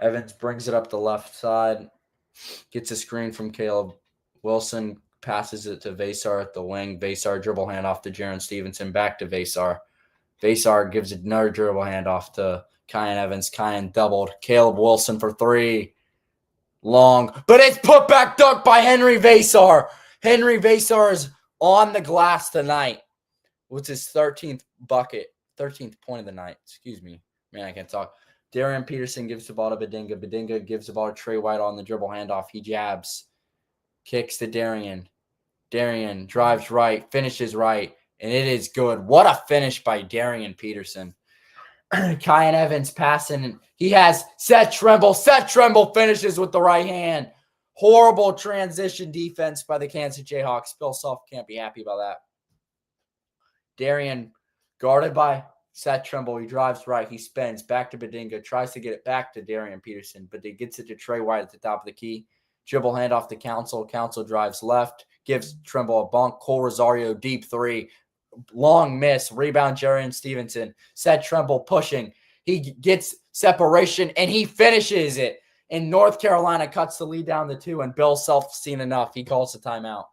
Evans brings it up the left side. Gets a screen from Caleb Wilson. Passes it to Vasar at the wing. Vasar dribble handoff to Jaron Stevenson. Back to Vasar. Vasar gives another dribble handoff to Kyan Evans. Kyan doubled. Caleb Wilson for three. Long. But it's put back dunk by Henry Vasar. Henry Vasar is on the glass tonight. What's his 13th bucket? 13th point of the night. Excuse me. Man, I can't talk. Darian Peterson gives the ball to Badinga. Badinga gives the ball to Trey White on the dribble handoff. He jabs. Kicks to Darian. Darian drives right. Finishes right. And it is good. What a finish by Darian Peterson. Kyan Evans passing. He has Seth Tremble. Seth Tremble finishes with the right hand. Horrible transition defense by the Kansas Jayhawks. Bill Self can't be happy about that. Darian guarded by Seth Tremble. He drives right. He spins back to Badinga. Tries to get it back to Darian Peterson, but he gets it to Trey White at the top of the key. Dribble handoff to Council. Council drives left. Gives Tremble a bunk. Cole Rosario deep three. Long miss. Rebound Jaron Stevenson. Seth Tremble pushing. He gets separation and he finishes it. And North Carolina cuts the lead down to 2, and Bill Self seen enough. He calls the timeout.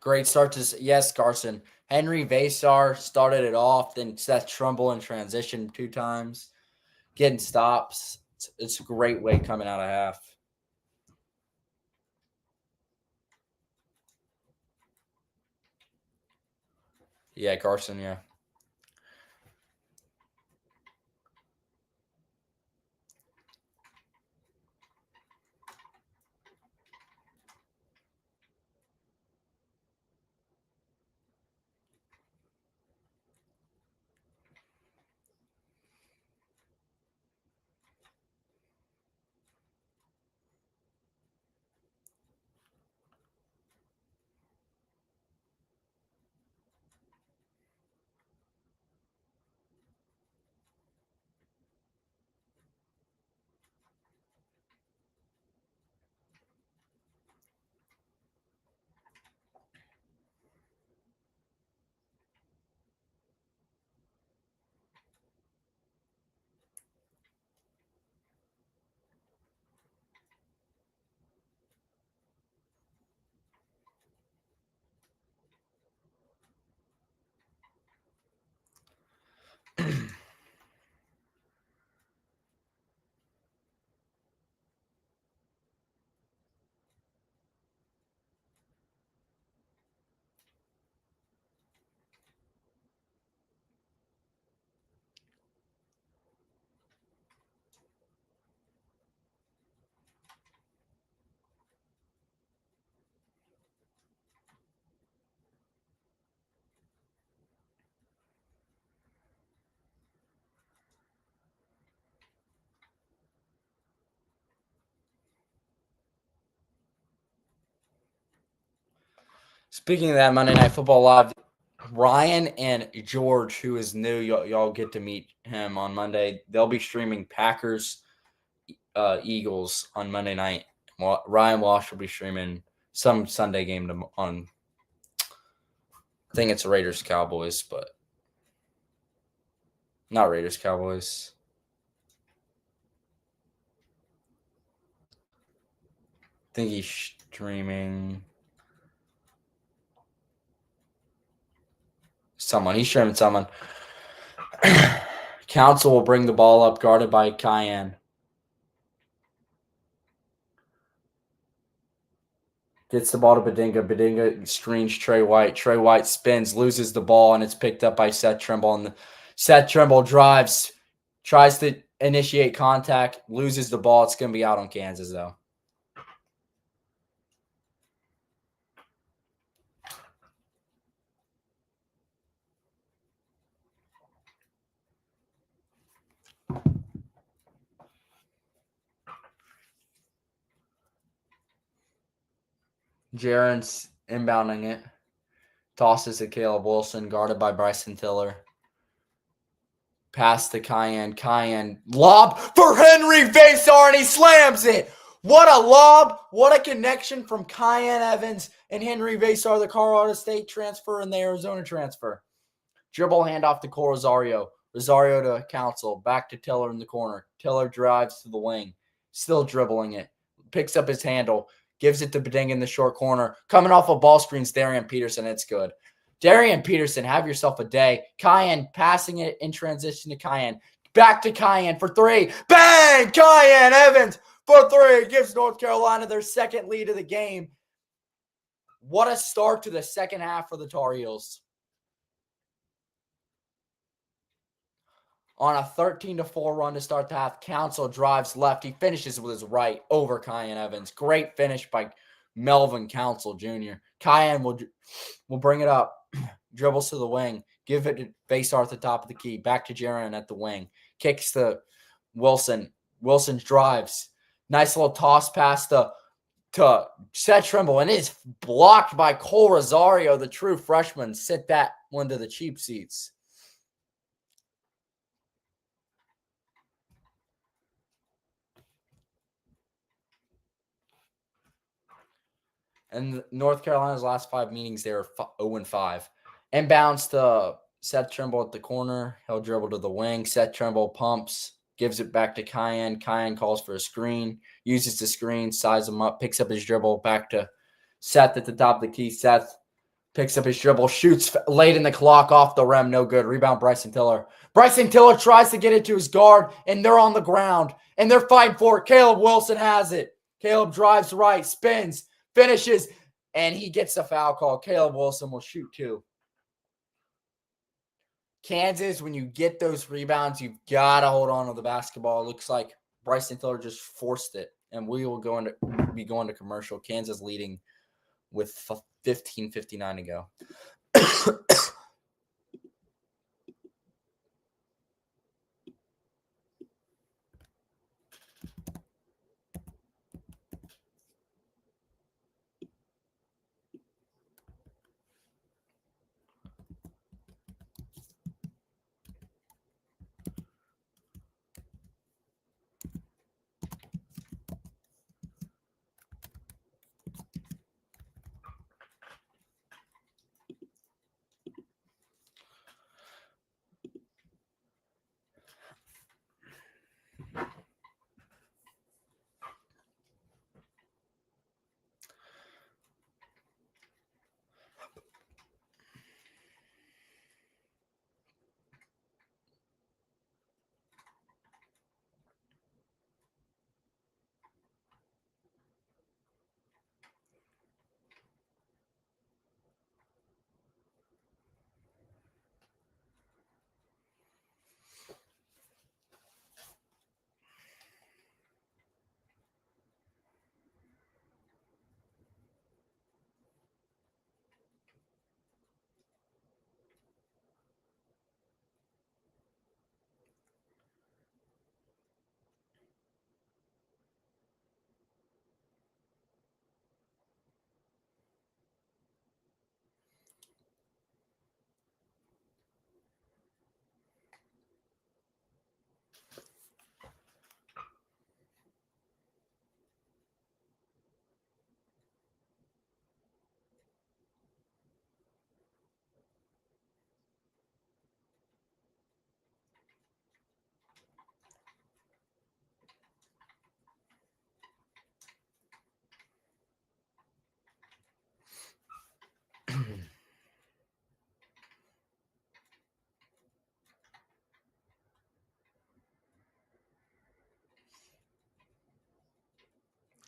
Great start to yes, Carson. Henry Vasar started it off, then Seth Trumbull in transition 2 times, getting stops. It's a great way coming out of half. Yeah, Carson, yeah. Speaking of that, Monday Night Football Live, Ryan and George, who is new, y'all get to meet him on Monday. They'll be streaming Packers Eagles on Monday night. Ryan Walsh will be streaming some Sunday game on, I think it's Raiders Cowboys, but not Raiders Cowboys. I think he's streaming someone. He's streaming someone. Council will bring the ball up, guarded by Cayenne. Gets the ball to Bedinga. Bedinga screens Trey White. Trey White spins, loses the ball, and it's picked up by Seth Trimble. And Seth Trimble drives, tries to initiate contact, loses the ball. It's going to be out on Kansas, though. Jaron's inbounding it. Tosses to Caleb Wilson, guarded by Bryson Tiller. Pass to Cayenne. Cayenne lob for Henry Vasar, and he slams it. What a lob. What a connection from Cayenne Evans and Henry Vasar, the Colorado State transfer and the Arizona transfer. Dribble handoff to Cole Rosario. Rosario to Council. Back to Tiller in the corner. Tiller drives to the wing. Still dribbling it. Picks up his handle. Gives it to Beding in the short corner. Coming off of ball screens, Darian Peterson. It's good. Darian Peterson, have yourself a day. Cayenne passing it in transition to Cayenne. Back to Cayenne for three. Bang! Cayenne Evans for three. Gives North Carolina their second lead of the game. What a start to the second half for the Tar Heels. On a 13-4 run to start the half, Council drives left. He finishes with his right over Cayenne Evans. Great finish by Melvin Council Jr. Cayenne will bring it up. Dribbles to the wing. Give it to Vasar at the top of the key. Back to Jaron at the wing. Kicks to Wilson. Wilson drives. Nice little toss pass to Seth Trimble. And it is blocked by Cole Rosario, the true freshman. Sit that one to the cheap seats. And North Carolina's last 5 meetings, they were 0-5. Inbounds to Seth Trimble at the corner. He'll dribble to the wing. Seth Trimble pumps, gives it back to Cayenne. Cayenne calls for a screen, uses the screen, size him up, picks up his dribble, back to Seth at the top of the key. Seth picks up his dribble, shoots late in the clock off the rim. No good. Rebound, Bryson Tiller. Bryson Tiller tries to get it to his guard, and they're on the ground, and they're fighting for it. Caleb Wilson has it. Caleb drives right, spins, finishes, and he gets a foul call. Caleb Wilson will shoot two. Kansas, when you get those rebounds, you've got to hold on to the basketball. It looks like Bryson Tiller just forced it, and we will be going to commercial. Kansas leading with 15:59 to go.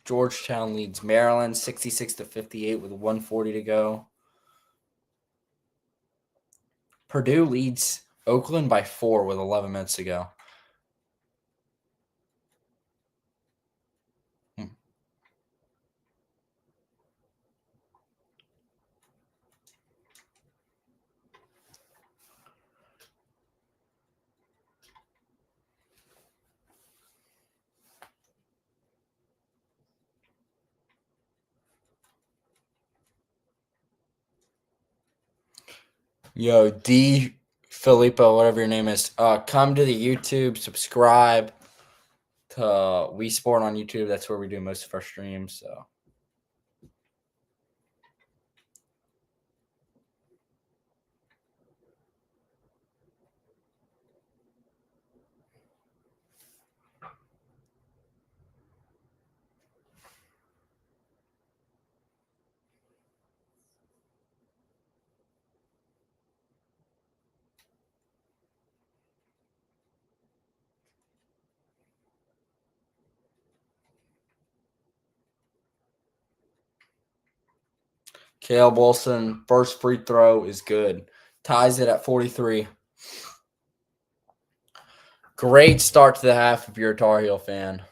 Georgetown leads Maryland 66-58 with 140 to go. Purdue leads Oakland by 4 with 11 minutes to go. Yo, D Filippo, whatever your name is, come to the YouTube, subscribe to We Sport on YouTube. That's where we do most of our streams. So Caleb Wilson, first free throw is good. Ties it at 43. Great start to the half if you're a Tar Heel fan.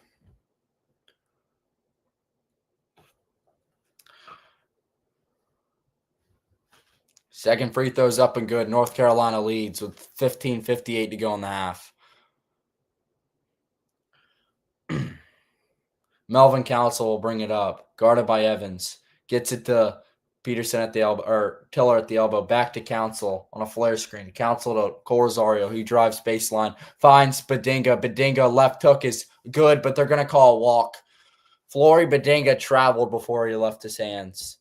Second free throw's up and good. North Carolina leads with 15:58 to go in the half. Melvin Council will bring it up. Guarded by Evans. Gets it to Peterson at the elbow, or Tiller at the elbow. Back to Council on a flare screen. Council to Cole Rosario. He drives baseline. Finds Badinga. Badinga left hook is good, but they're going to call a walk. Flory Badinga traveled before he left his hands.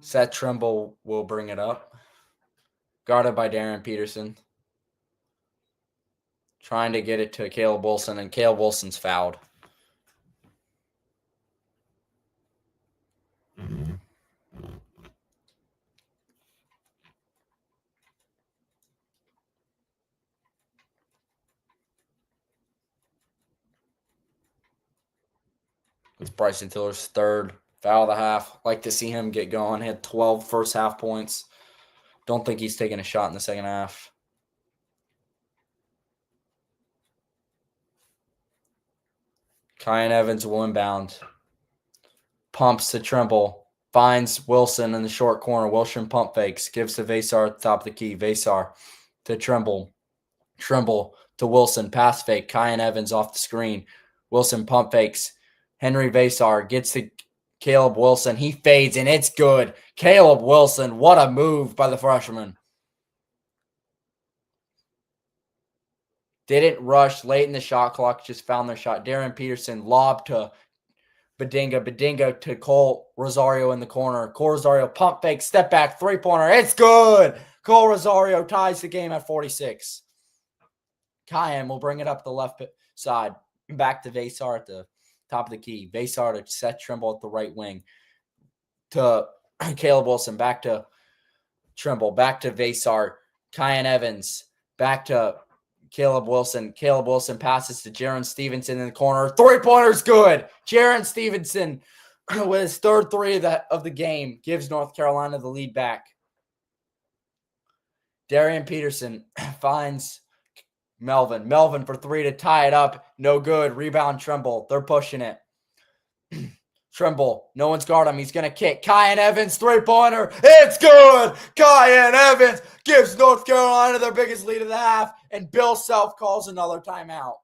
Seth Trimble will bring it up. Guarded by Darren Peterson. Trying to get it to Caleb Wilson, and Caleb Wilson's fouled. It's Bryson Tiller's third foul of the half. Like to see him get going. He had 12 first half points. Don't think he's taking a shot in the second half. Kyan Evans will inbound. Pumps to Trimble. Finds Wilson in the short corner. Wilson pump fakes. Gives to Vasar at the top of the key. Vasar to Trimble. Trimble to Wilson. Pass fake. Kyan Evans off the screen. Wilson pump fakes. Henry Vasar gets to Caleb Wilson. He fades, and it's good. Caleb Wilson, what a move by the freshman. Didn't rush late in the shot clock, just found their shot. Darren Peterson lob to Badinga. Badinga to Cole Rosario in the corner. Cole Rosario pump fake, step back, three-pointer. It's good. Cole Rosario ties the game at 46. Kyan will bring it up the left side. Back to Vasar at the top of the key. Vasar to Seth Trimble at the right wing. To Caleb Wilson. Back to Trimble. Back to Vasar. Kyan Evans. Back to Caleb Wilson. Caleb Wilson passes to Jaron Stevenson in the corner. Three-pointer's good. Jaron Stevenson, with his third three of the game, gives North Carolina the lead back. Darian Peterson finds Melvin. Melvin for three to tie it up. No good. Rebound Trimble. They're pushing it. Trimble. No one's guarding him. He's going to kick. Kyan Evans, three-pointer. It's good. Kyan Evans gives North Carolina their biggest lead of the half, and Bill Self calls another timeout.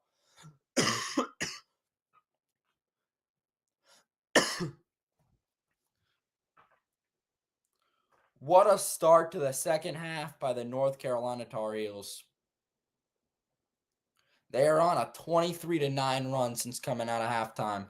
What a start to the second half by the North Carolina Tar Heels. They are on a 23-9 run since coming out of halftime.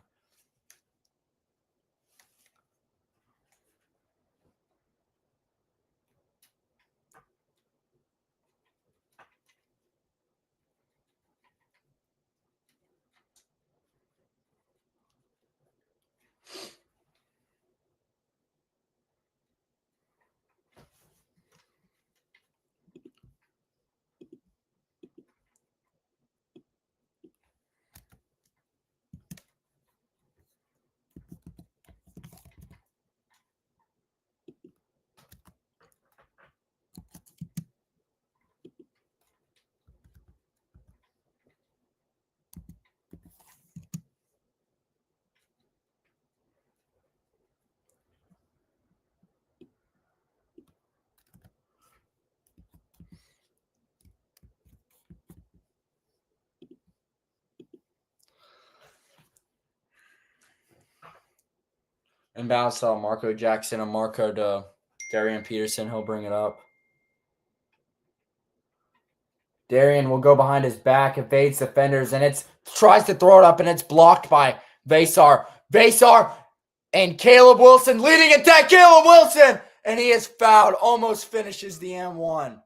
Inbounds to Marco Jackson and Marco to Darian Peterson. He'll bring it up. Darian will go behind his back, evades defenders, and tries to throw it up, and it's blocked by Vasar. Vasar and Caleb Wilson leading attack. Caleb Wilson, and he is fouled. Almost finishes the M1.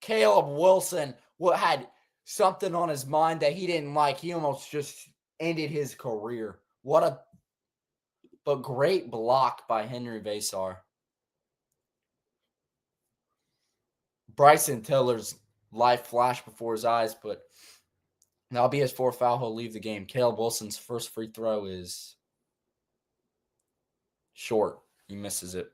Caleb Wilson had something on his mind that he didn't like. He almost just ended his career. But great block by Henry Vasar. Bryson Tiller's life flashed before his eyes, but that'll be his fourth foul. He'll leave the game. Caleb Wilson's first free throw is short. He misses it.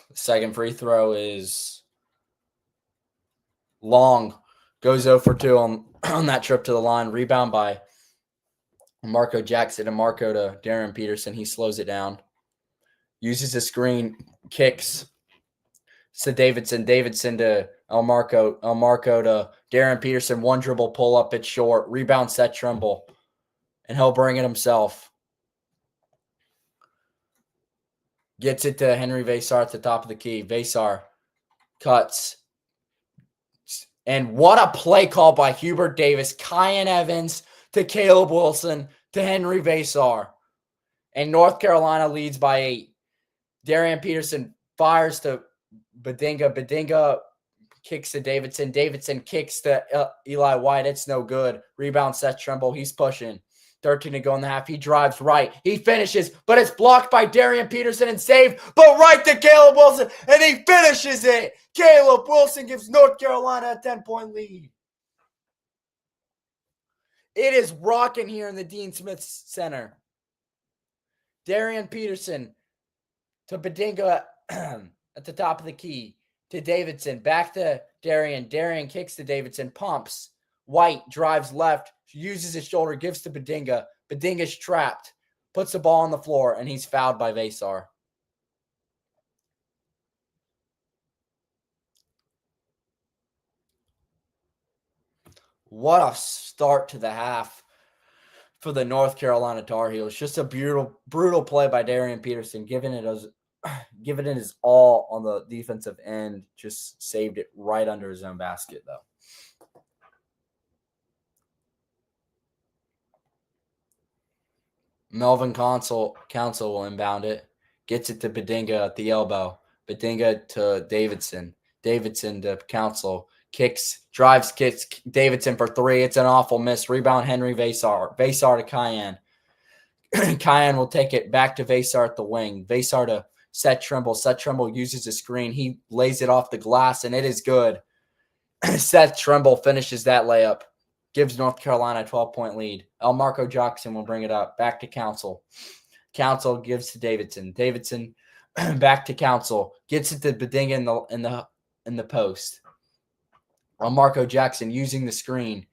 The second free throw is long. Goes 0 for 2 on that trip to the line. Rebound by Marco Jackson and Marco to Darren Peterson. He slows it down. Uses the screen. Kicks to Davidson. Davidson to El Marco. El Marco to Darren Peterson. One dribble pull up. It's short. Rebound Seth Trimble. And he'll bring it himself. Gets it to Henry Vasar at the top of the key. Vasar cuts. And what a play call by Hubert Davis. Kyan Evans to Caleb Wilson to Henry Vasar. And North Carolina leads by 8. Darian Peterson fires to Bedinga. Bedinga kicks to Davidson. Davidson kicks to Eli White. It's no good. Rebound Seth Trimble. He's pushing. 13 to go in the half. He drives right. He finishes, but it's blocked by Darian Peterson and saved, but right to Caleb Wilson, and he finishes it. Caleb Wilson gives North Carolina a 10-point lead. It is rocking here in the Dean Smith Center. Darian Peterson to Bedinga at the top of the key to Davidson. Back to Darian. Darian kicks to Davidson. Pumps. White drives left. Uses his shoulder. Gives to Bedinga. Bedinga's trapped. Puts the ball on the floor, and he's fouled by Vasar. What a start to the half for the North Carolina Tar Heels. Just a brutal play by Darian Peterson, giving it his all on the defensive end. Just saved it right under his own basket, though. Melvin Council will inbound it. Gets it to Bedinga at the elbow. Bedinga to Davidson. Davidson to Council. Kicks, drives, kicks Davidson for 3. It's an awful miss. Rebound Henry Vasar. Vasar to Kyan. Kyan will take it back to Vasar at the wing. Vasar to Seth Trimble. Seth Trimble uses a screen. He lays it off the glass, and it is good. Seth Trimble finishes that layup. Gives North Carolina a 12-point lead. El Marco Jackson will bring it up. Back to Council. Council gives to Davidson. Davidson back to Council. Gets it to Bedinga in the post. El Marco Jackson using the screen.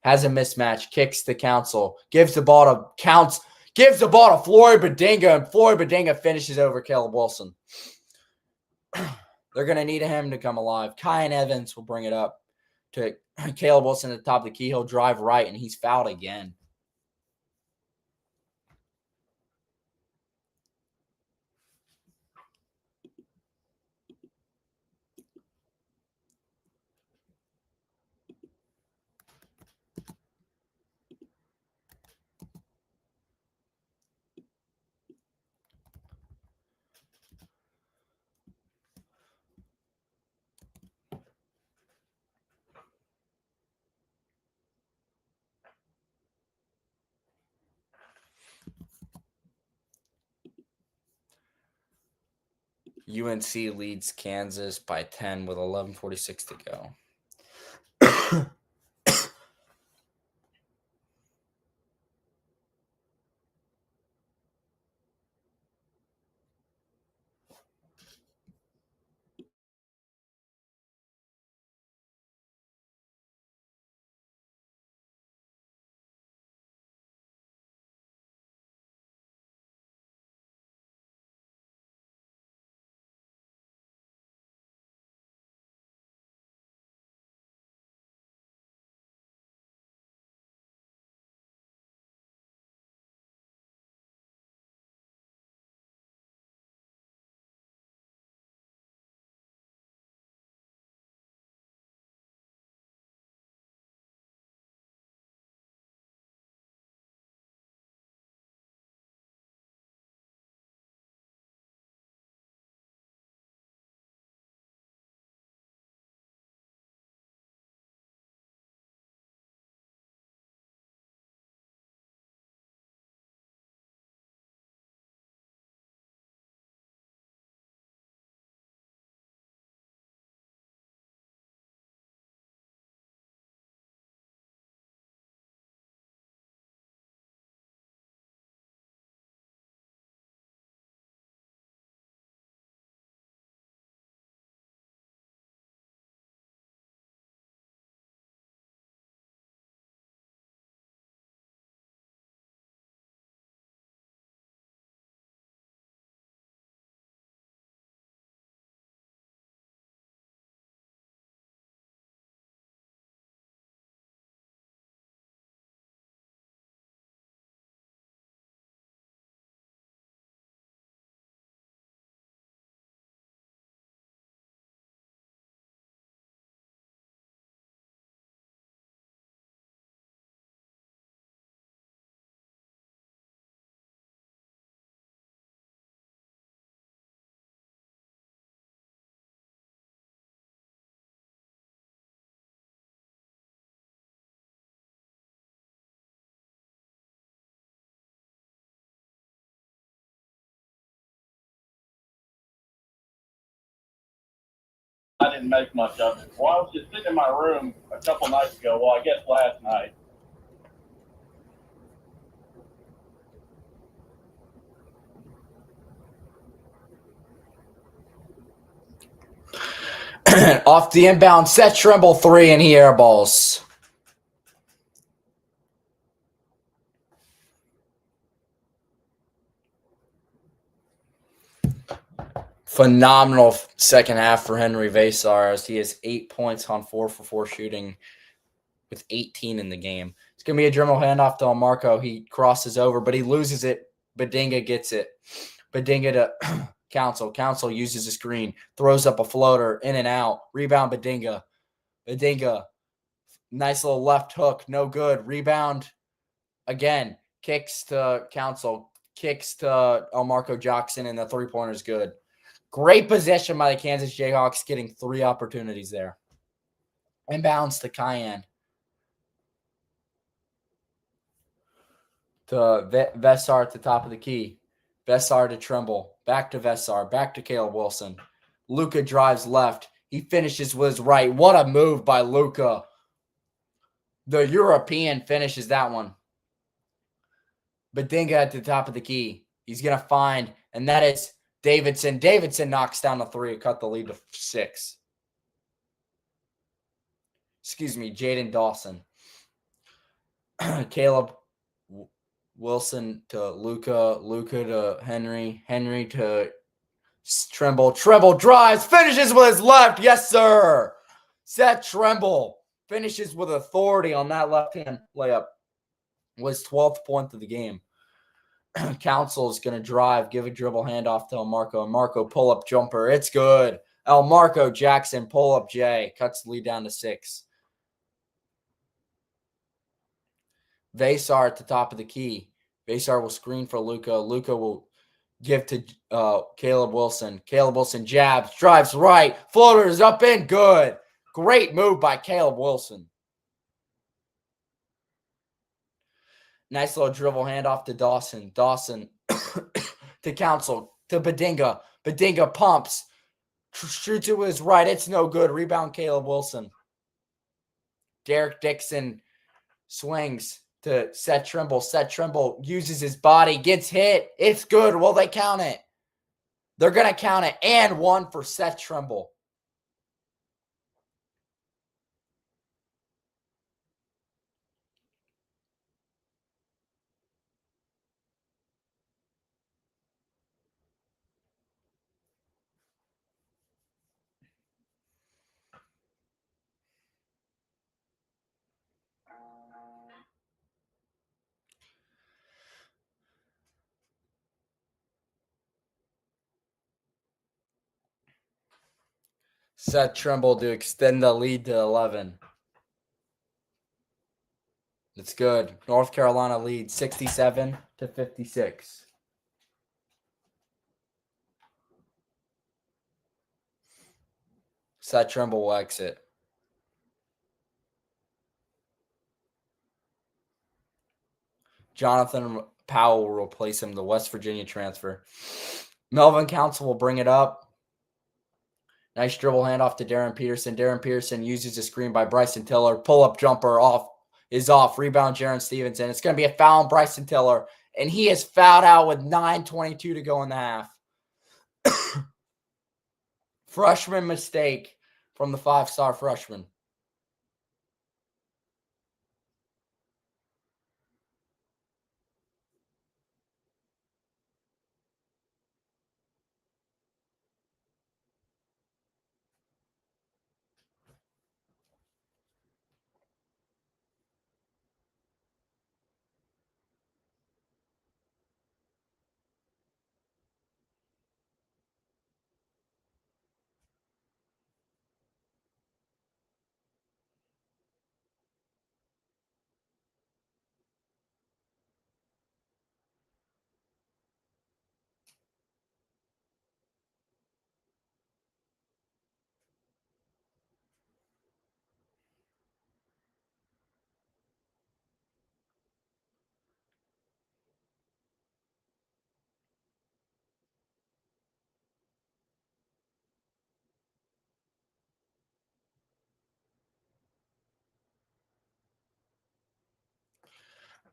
Has a mismatch. Kicks to Council. Gives the ball to Counts. Gives the ball to Floyd Bedinga, and Floyd Bedinga finishes over Caleb Wilson. They're going to need him to come alive. Kyan Evans will bring it up to Caleb Wilson at the top of the key. He'll drive right, and he's fouled again. UNC leads Kansas by 10 with 11:46 to go. I didn't make much of it. Well, I was just sitting in my room a couple nights ago. Well, I guess last night. Off the inbound, Seth Trimble 3, and he airballs. Phenomenal second half for Henry Vasar as he has 8 points on 4 for 4 shooting with 18 in the game. It's going to be a dribble handoff to Marco. He crosses over, but he loses it. Badinga gets it. Badinga to Council. Council uses a screen, throws up a floater, in and out. Rebound Badinga. Badinga, nice little left hook, no good. Rebound again. Kicks to Council. Kicks to Marco Jackson, and the three-pointer is good. Great possession by the Kansas Jayhawks, getting 3 opportunities there. Inbounds to Cayenne. To Vesar at the top of the key. Vesar to Trimble. Back to Vesar. Back to Caleb Wilson. Luka drives left. He finishes with his right. What a move by Luka. The European finishes that one. Badinga at the top of the key. He's going to find, and that is Davidson. Davidson knocks down the 3, cut the lead to 6. Excuse me, Jaden Dawson. Caleb Wilson to Luka. Luka to Henry. Henry to Trimble. Trimble drives, finishes with his left. Yes, sir. Seth Trimble finishes with authority on that left-hand layup. Was 12th point of the game. Council is going to drive, give a dribble handoff to Marco. Marco pull-up jumper. It's good. Marco Jackson pull-up J. Cuts the lead down to 6. Vasar at the top of the key. Vasar will screen for Luka. Luka will give to Caleb Wilson. Caleb Wilson jabs, drives right. Floaters up in. Good. Great move by Caleb Wilson. Nice little dribble handoff to Dawson. Dawson to Council. To Badinga. Badinga pumps. Shoots it with his right. It's no good. Rebound Caleb Wilson. Derek Dixon swings to Seth Trimble. Seth Trimble uses his body. Gets hit. It's good. Will they count it? They're going to count it. And 1 for Seth Trimble. Seth Trimble to extend the lead to 11. It's good. North Carolina leads 67-56. Seth Trimble will exit. Jonathan Powell will replace him, the West Virginia transfer. Melvin Council will bring it up. Nice dribble handoff to Darren Peterson. Darren Peterson uses a screen by Bryson Tiller. Pull-up jumper is off. Rebound Jaron Stevenson. It's going to be a foul on Bryson Tiller, and he is fouled out with 9:22 to go in the half. Freshman mistake from the 5-star freshman.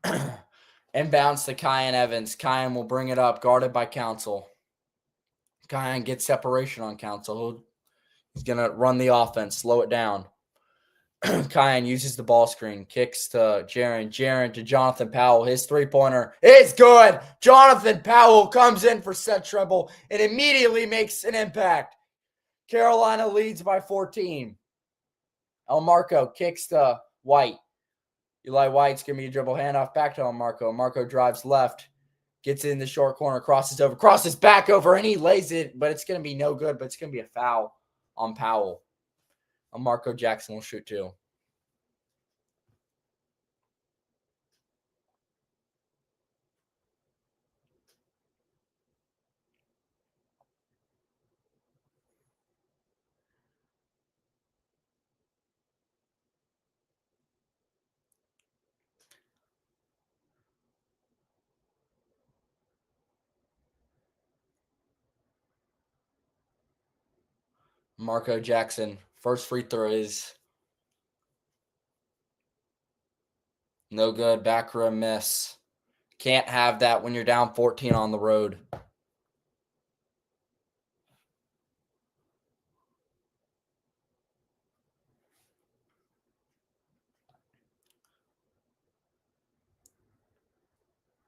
Inbounds to Kyan Evans. Kyan will bring it up, guarded by Council. Kyan gets separation on Council. He's going to run the offense, slow it down. Kyan uses the ball screen, kicks to Jaron. Jaron to Jonathan Powell. His three-pointer is good. Jonathan Powell comes in for set treble and immediately makes an impact. Carolina leads by 14. Elmarco kicks to White. Eli White's going to be a dribble handoff back to Elmarco. Elmarco drives left, gets in the short corner, crosses back over, and he lays it, but it's going to be no good, but it's going to be a foul on Powell. Marco Jackson will shoot too. Marco Jackson, first free throw is no good. Back rim miss. Can't have that when you're down 14 on the road.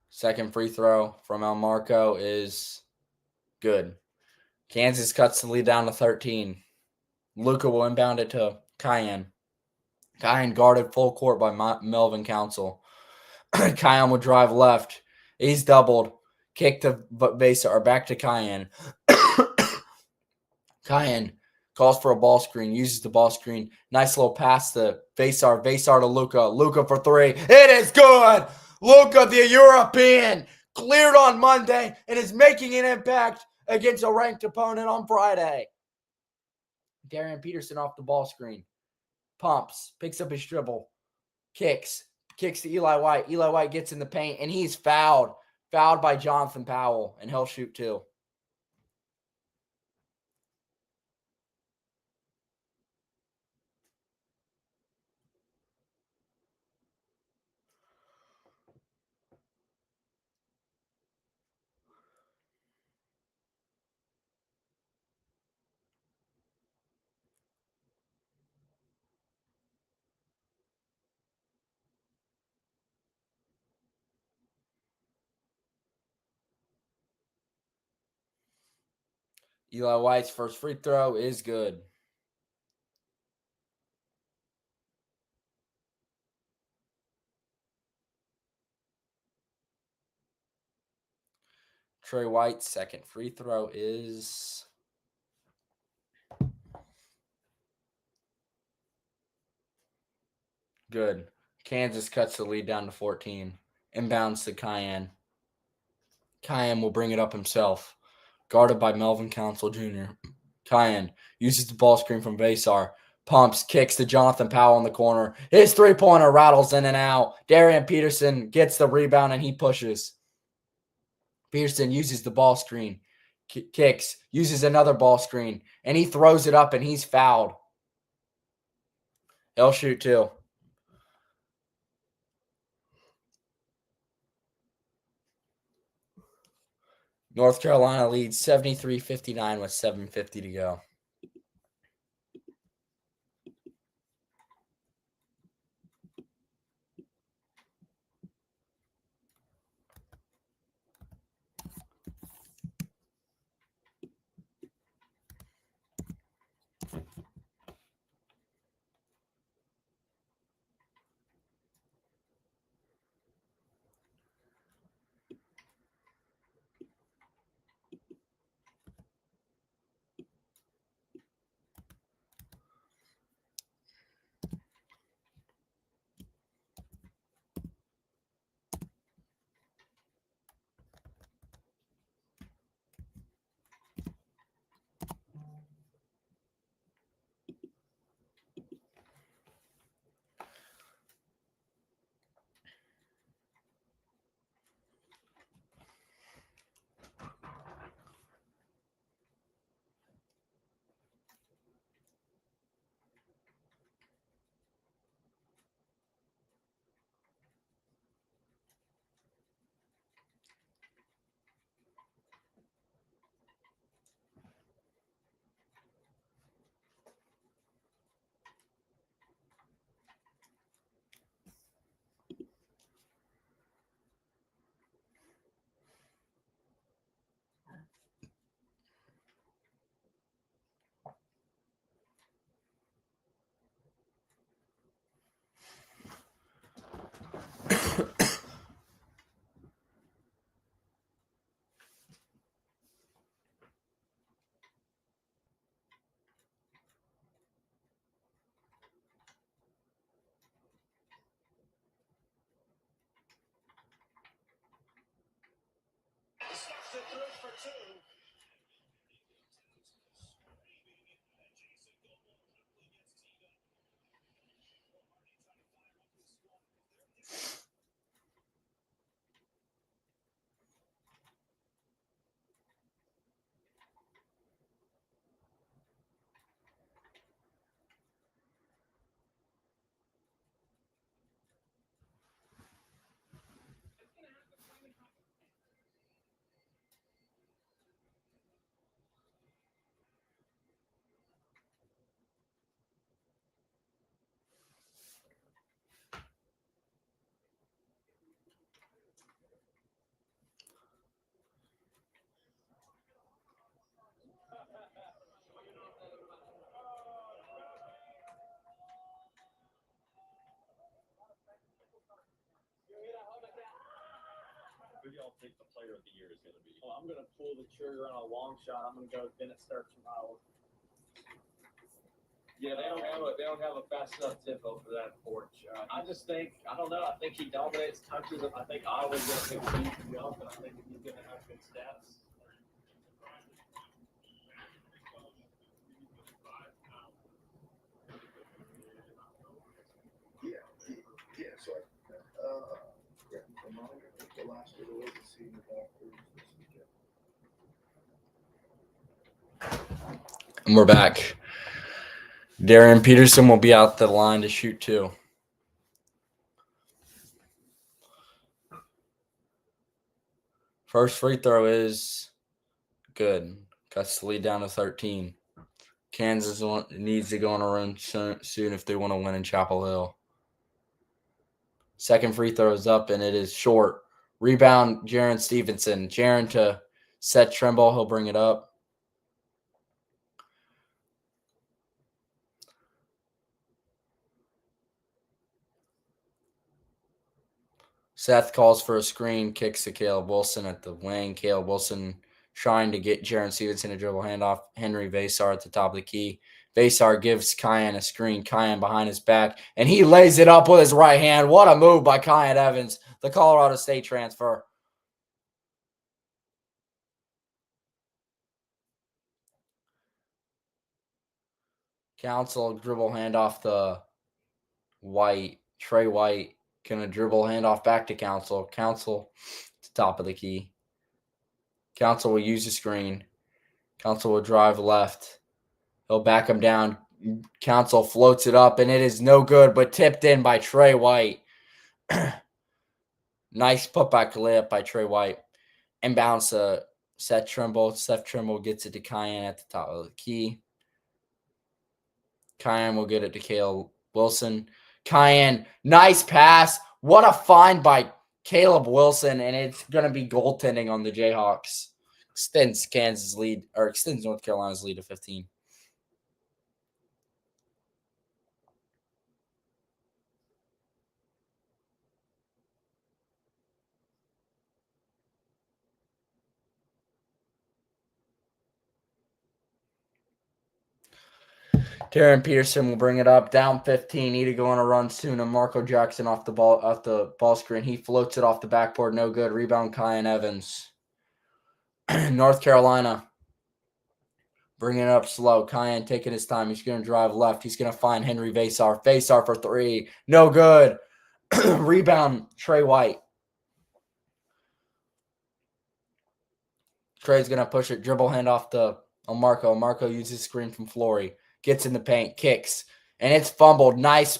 Second free throw from Elmarco is good. Kansas cuts the lead down to 13. Luka will inbound it to Kyan. Kyan guarded full court by Melvin Council. Kyan will drive left. He's doubled. Kick to Vesar, back to Kyan. Kyan calls for a ball screen, uses the ball screen. Nice little pass to Vesar. Vesar to Luka. Luka for three. It is good. Luka, the European, cleared on Monday and is making an impact against a ranked opponent on Friday. Darian Peterson off the ball screen. Pumps, picks up his dribble, kicks to Eli White. Eli White gets in the paint, and he's fouled by Jonathan Powell, and he'll shoot too. Eli White's first free throw is good. Trey White's second free throw is good. Kansas cuts the lead down to 14. Inbounds to Kyan. Kyan will bring it up himself. Guarded by Melvin Council Jr. Kyan uses the ball screen from Vesar. Pumps, kicks to Jonathan Powell in the corner. His three-pointer rattles in and out. Darian Peterson gets the rebound, and he pushes. Peterson uses the ball screen. Kicks, uses another ball screen, and he throws it up, and he's fouled. He'll shoot too. North Carolina leads 73-59 with 7:50 to go. Who do y'all think the player of the year is going to be? Well, I'm going to pull the trigger on a long shot. I'm going to go with Bennett Starks from Iowa. Yeah, they don't have a fast enough tempo for that important shot. I just think I don't know. I think he dominates touches. I think Iowa's going to continue to jump, and I think he's going to have good stats. Yeah. So the last of the way to see the doctors this weekend. And we're back. Darian Peterson will be out the line to shoot 2. First free throw is good. Cuts the lead down to 13. Kansas needs to go on a run soon if they want to win in Chapel Hill. Second free throw is up, and it is short. Rebound, Jaron Stevenson. Jaron to set Trimble. He'll bring it up. Seth calls for a screen, kicks to Caleb Wilson at the wing. Caleb Wilson trying to get Jaron Stevenson a dribble handoff. Henry Vasar at the top of the key. Vasar gives Kyan a screen. Kyan behind his back, and he lays it up with his right hand. What a move by Kyan Evans, the Colorado State transfer. Council dribble handoff to White. Trey White gonna dribble handoff back to Council. Council to top of the key. Council will use the screen. Council will drive left. He'll back him down. Council floats it up, and it is no good, but tipped in by Trey White. Nice putback layup by Trey White. Inbounds to Seth Trimble. Seth Trimble gets it to Kyan at the top of the key. Kyan will get it to Caleb Wilson. Kyan, nice pass. What a find by Caleb Wilson, and it's going to be goaltending on the Jayhawks. Extends North Carolina's lead to 15. Darren Peterson will bring it up. Down 15. Need to go on a run soon. And Marco Jackson off the ball screen. He floats it off the backboard. No good. Rebound Kyan Evans. North Carolina bringing it up slow. Kyan taking his time. He's going to drive left. He's going to find Henry Vasar. Vasar for 3. No good. Rebound Trey White. Trey's going to push it. Dribble handoff to Marco. Marco uses screen from Flory. Gets in the paint, kicks, and it's fumbled. Nice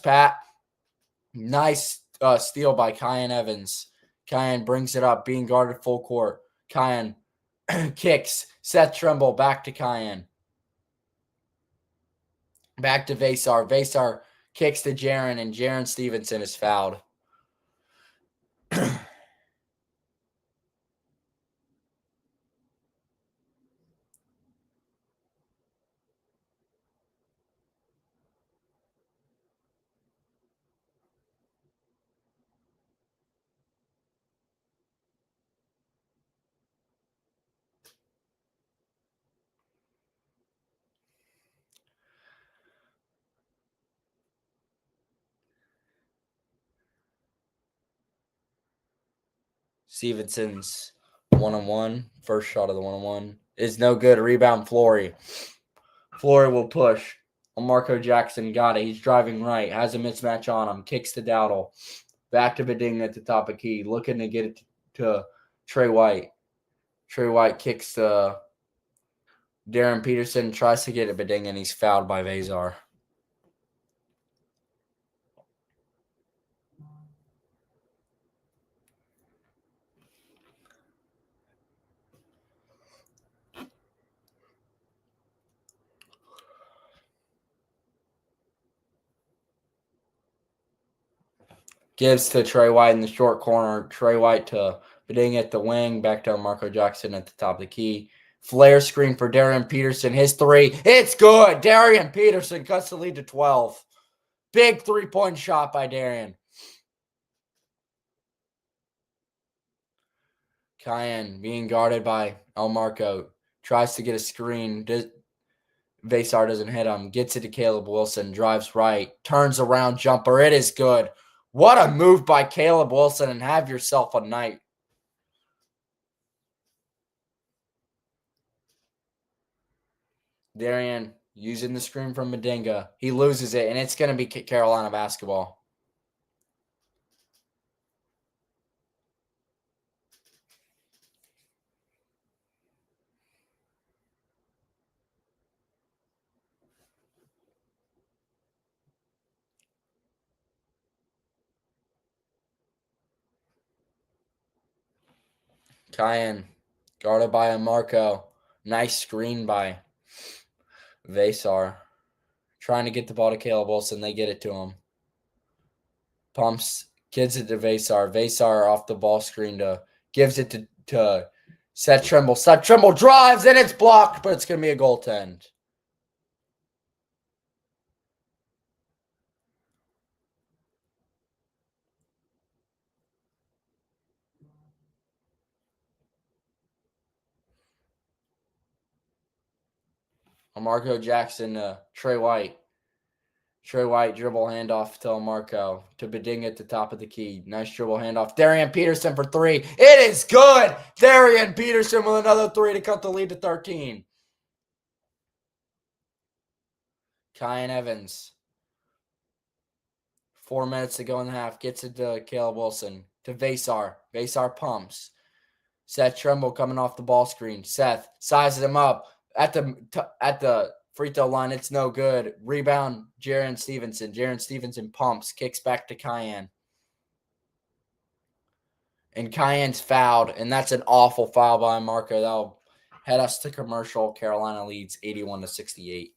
steal by Kyan Evans. Kyan brings it up, being guarded full court. Kyan kicks. Seth Trimble back to Kyan. Back to Vasar. Vasar kicks to Jaron, and Jaron Stevenson is fouled. Stevenson's 1-on-1. First shot of the 1-on-1 is no good. Rebound, Flory. Flory will push. Marco Jackson got it. He's driving right. Has a mismatch on him. Kicks to Dowdle. Back to Beding at the top of key. Looking to get it to Trey White. Trey White kicks to Darren Peterson. Tries to get it Beding, and he's fouled by Vazar. Gives to Trey White in the short corner. Trey White to Beding at the wing. Back to Marco Jackson at the top of the key. Flare screen for Darian Peterson. His three. It's good. Darian Peterson cuts the lead to 12. Big 3-point shot by Darian. Cayenne being guarded by El Marco. Tries to get a screen. Vasar doesn't hit him. Gets it to Caleb Wilson. Drives right. Turns around jumper. It is good. What a move by Caleb Wilson, and have yourself a night. Darian using the screen from Medinga. He loses it, and it's going to be Carolina basketball. Cayenne guarded by Marco. Nice screen by Vasar. Trying to get the ball to Caleb Wilson. They get it to him. Pumps, gives it to Vasar. Vasar off the ball screen gives it to Seth Trimble. Seth Trimble drives, and it's blocked, but it's going to be a goaltend. Marco Jackson to Trey White. Trey White dribble handoff to Marco to Beding at the top of the key. Nice dribble handoff. Darian Peterson for three. It is good. Darian Peterson with another three to cut the lead to 13. Kyan Evans. 4 minutes to go in the half. Gets it to Caleb Wilson. To Vasar. Vasar pumps. Seth Trimble coming off the ball screen. Seth sizes him up at the free throw line. It's no good. Rebound, Jaron Stevenson. Jaron Stevenson pumps. Kicks back to Cayenne. And Cayenne's fouled, and that's an awful foul by Marco. That'll head us to commercial. Carolina leads 81-68.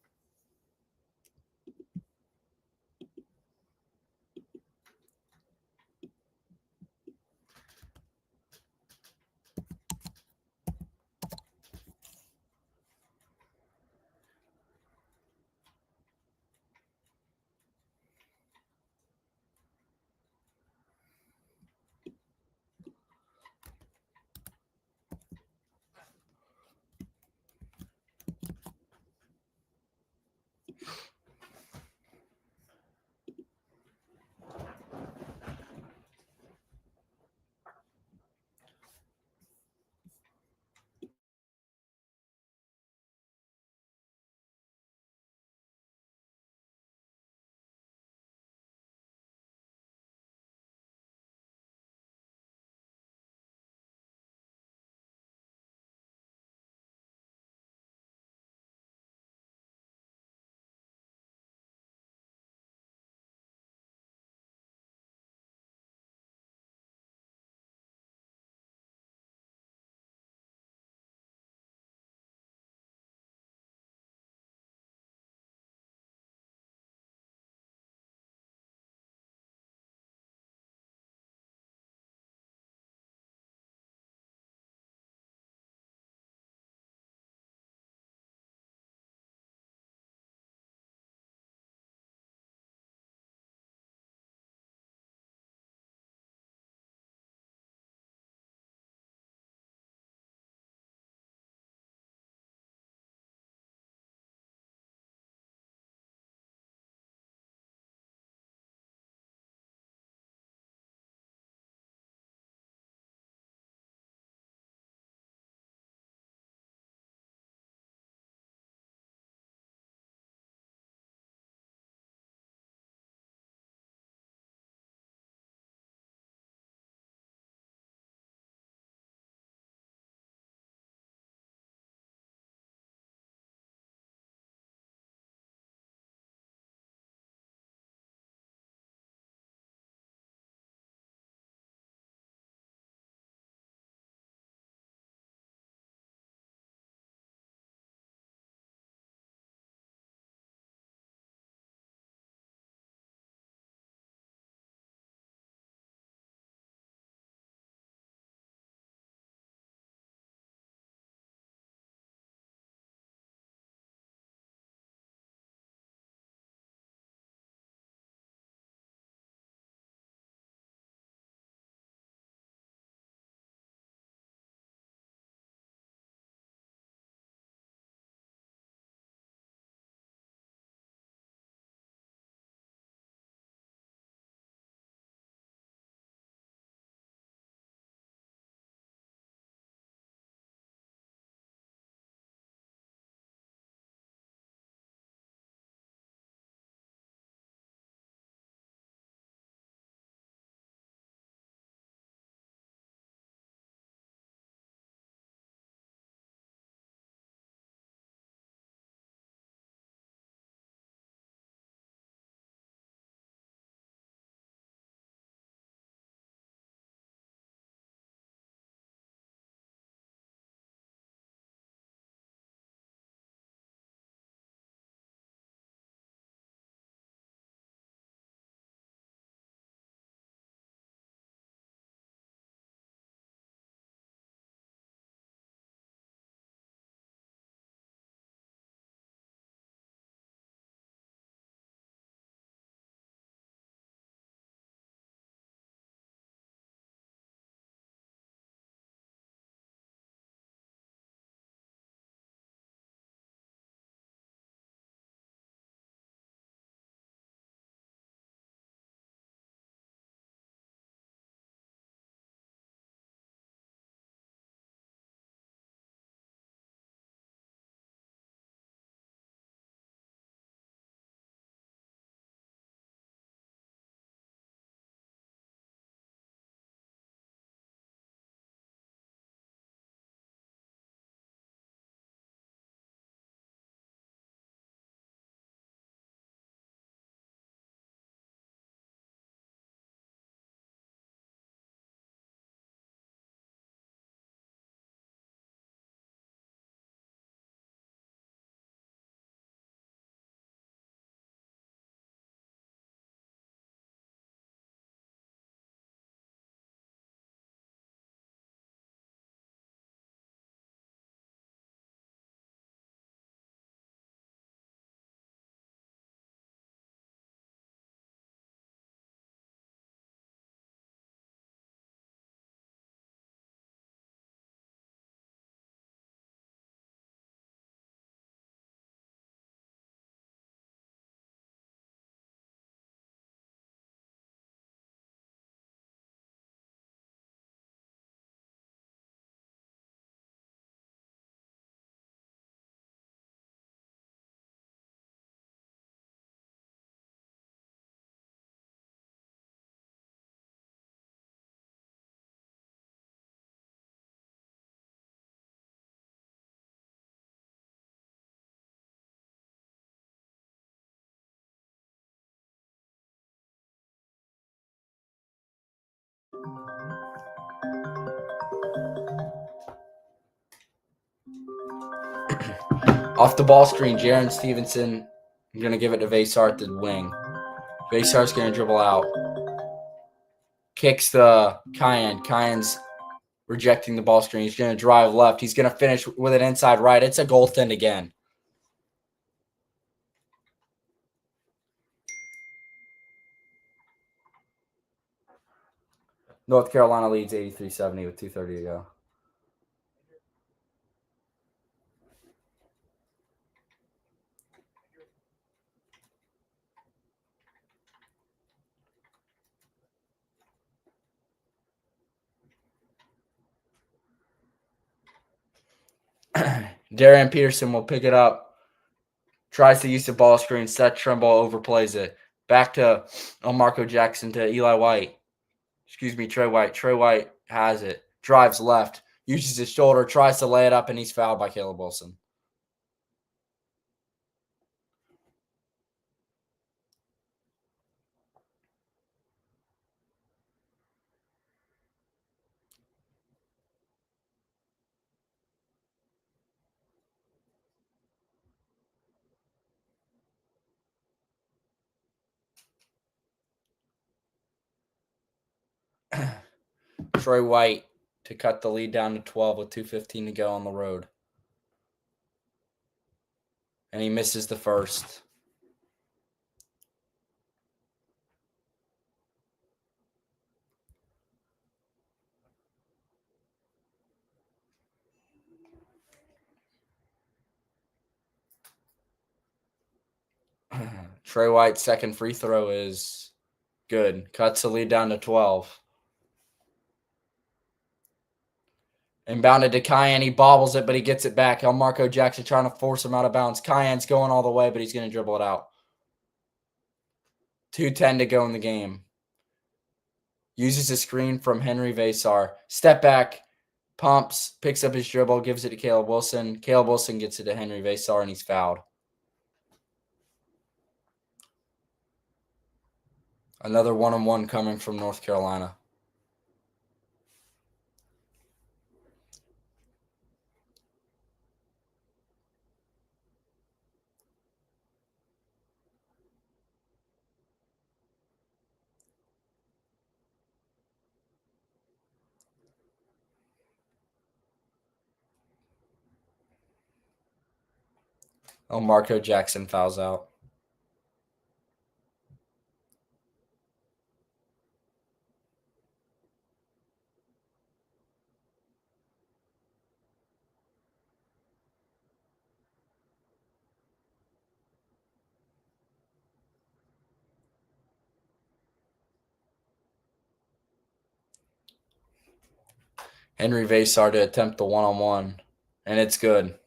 Off the ball screen, Jaron Stevenson going to give it to Vasar at the wing. Vasar's going to dribble out. Kicks the Cayenne. Cayenne's rejecting the ball screen. He's going to drive left. He's going to finish with an inside right. It's a goaltend again. North Carolina leads 83-70 with 2:30 to go. Darian Peterson will pick it up. Tries to use the ball screen. Seth Trimble overplays it. Back to Marco Jackson to Eli White. Trey White. Trey White has it. Drives left. Uses his shoulder. Tries to lay it up, and he's fouled by Caleb Wilson. Troy White to cut the lead down to 12 with 2:15 to go on the road. And he misses the first. Trey White's second free throw is good. Cuts the lead down to 12. Inbounded to Cayenne. He bobbles it, but he gets it back. Marco Jackson trying to force him out of bounds. Cayenne's going all the way, but he's going to dribble it out. 2:10 to go in the game. Uses a screen from Henry Vasar. Step back, pumps, picks up his dribble, gives it to Caleb Wilson. Caleb Wilson gets it to Henry Vasar, and he's fouled. Another one-on-one coming from North Carolina. Marco Jackson fouls out. Henry Vasar to attempt the one-on-one, and it's good.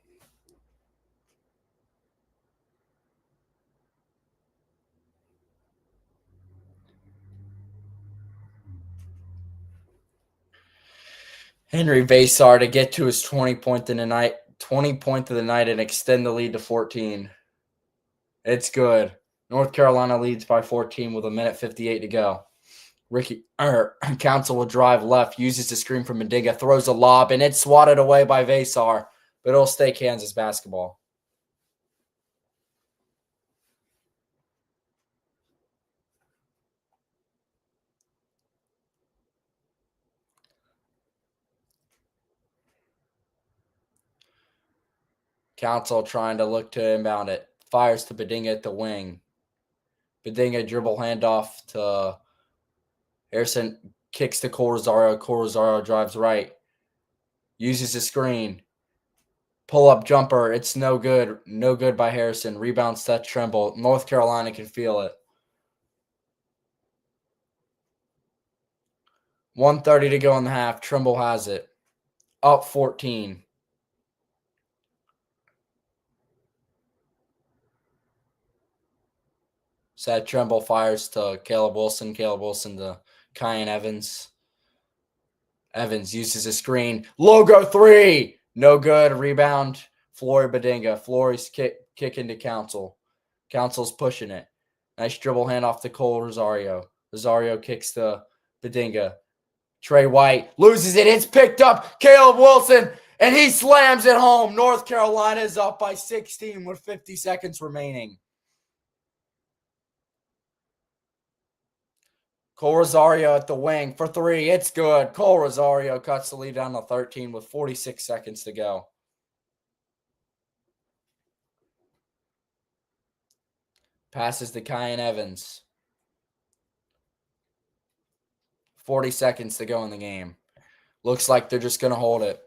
Henry Vasar to get to his 20th point of the night and extend the lead to 14. It's good. North Carolina leads by 14 with 1:58 to go. Council will drive left, uses the screen from Madiga, throws a lob, and it's swatted away by Vasar, but it'll stay Kansas basketball. Council trying to look to inbound it. Fires to Bedinga at the wing. Bedinga dribble handoff to Harrison. Kicks to Corozario. Corozario drives right. Uses the screen. Pull-up jumper. It's no good. No good by Harrison. Rebound Seth Trimble. North Carolina can feel it. 1:30 to go in the half. Trimble has it. Up 14. Seth Trimble fires to Caleb Wilson. Caleb Wilson to Kyan Evans. Evans uses a screen. Logo three. No good. Rebound. Flory Bedinga. Flory's kick into Council. Council's pushing it. Nice dribble hand off to Cole Rosario. Rosario kicks to Bedinga. Trey White loses it. It's picked up. Caleb Wilson. And he slams it home. North Carolina is up by 16 with 50 seconds remaining. Cole Rosario at the wing for 3. It's good. Cole Rosario cuts the lead down to 13 with 46 seconds to go. Passes to Kyan Evans. 40 seconds to go in the game. Looks like they're just going to hold it.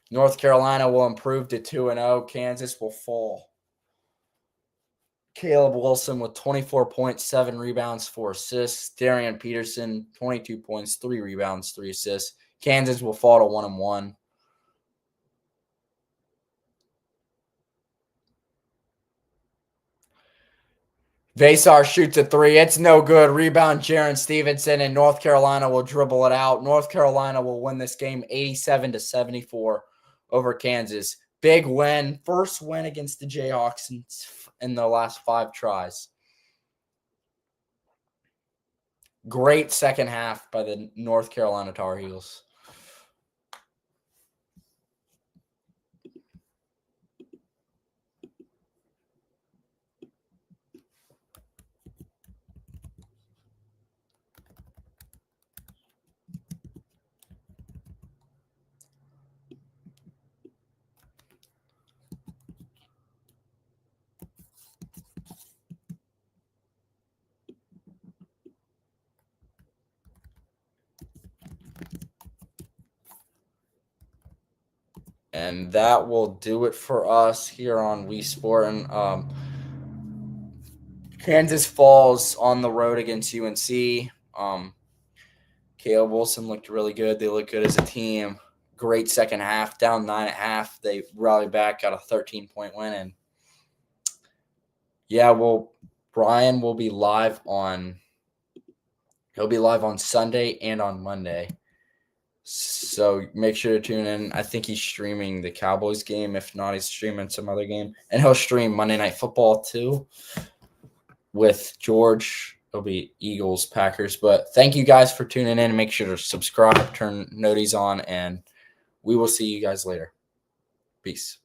North Carolina will improve to 2-0. Kansas will fall. Caleb Wilson with 24 points, 7 rebounds, 4 assists. Darian Peterson, 22 points, 3 rebounds, 3 assists. Kansas will fall to 1-1. Vasar shoots a 3. It's no good. Rebound, Jaron Stevenson, and North Carolina will dribble it out. North Carolina will win this game 87-74 over Kansas. Big win. First win against the Jayhawks in the last 5 tries. Great second half by the North Carolina Tar Heels. And that will do it for us here on Wii Sport. And Kansas falls on the road against UNC. Caleb Wilson looked really good. They look good as a team. Great second half, down 9.5. They rallied back, got a 13-point win. And yeah, well, Brian will be live on. He'll be live on Sunday and on Monday. So make sure to tune in. I think he's streaming the Cowboys game. If not, he's streaming some other game. And he'll stream Monday Night Football too with George. It'll be Eagles, Packers. But thank you guys for tuning in. Make sure to subscribe, turn noties on, and we will see you guys later. Peace.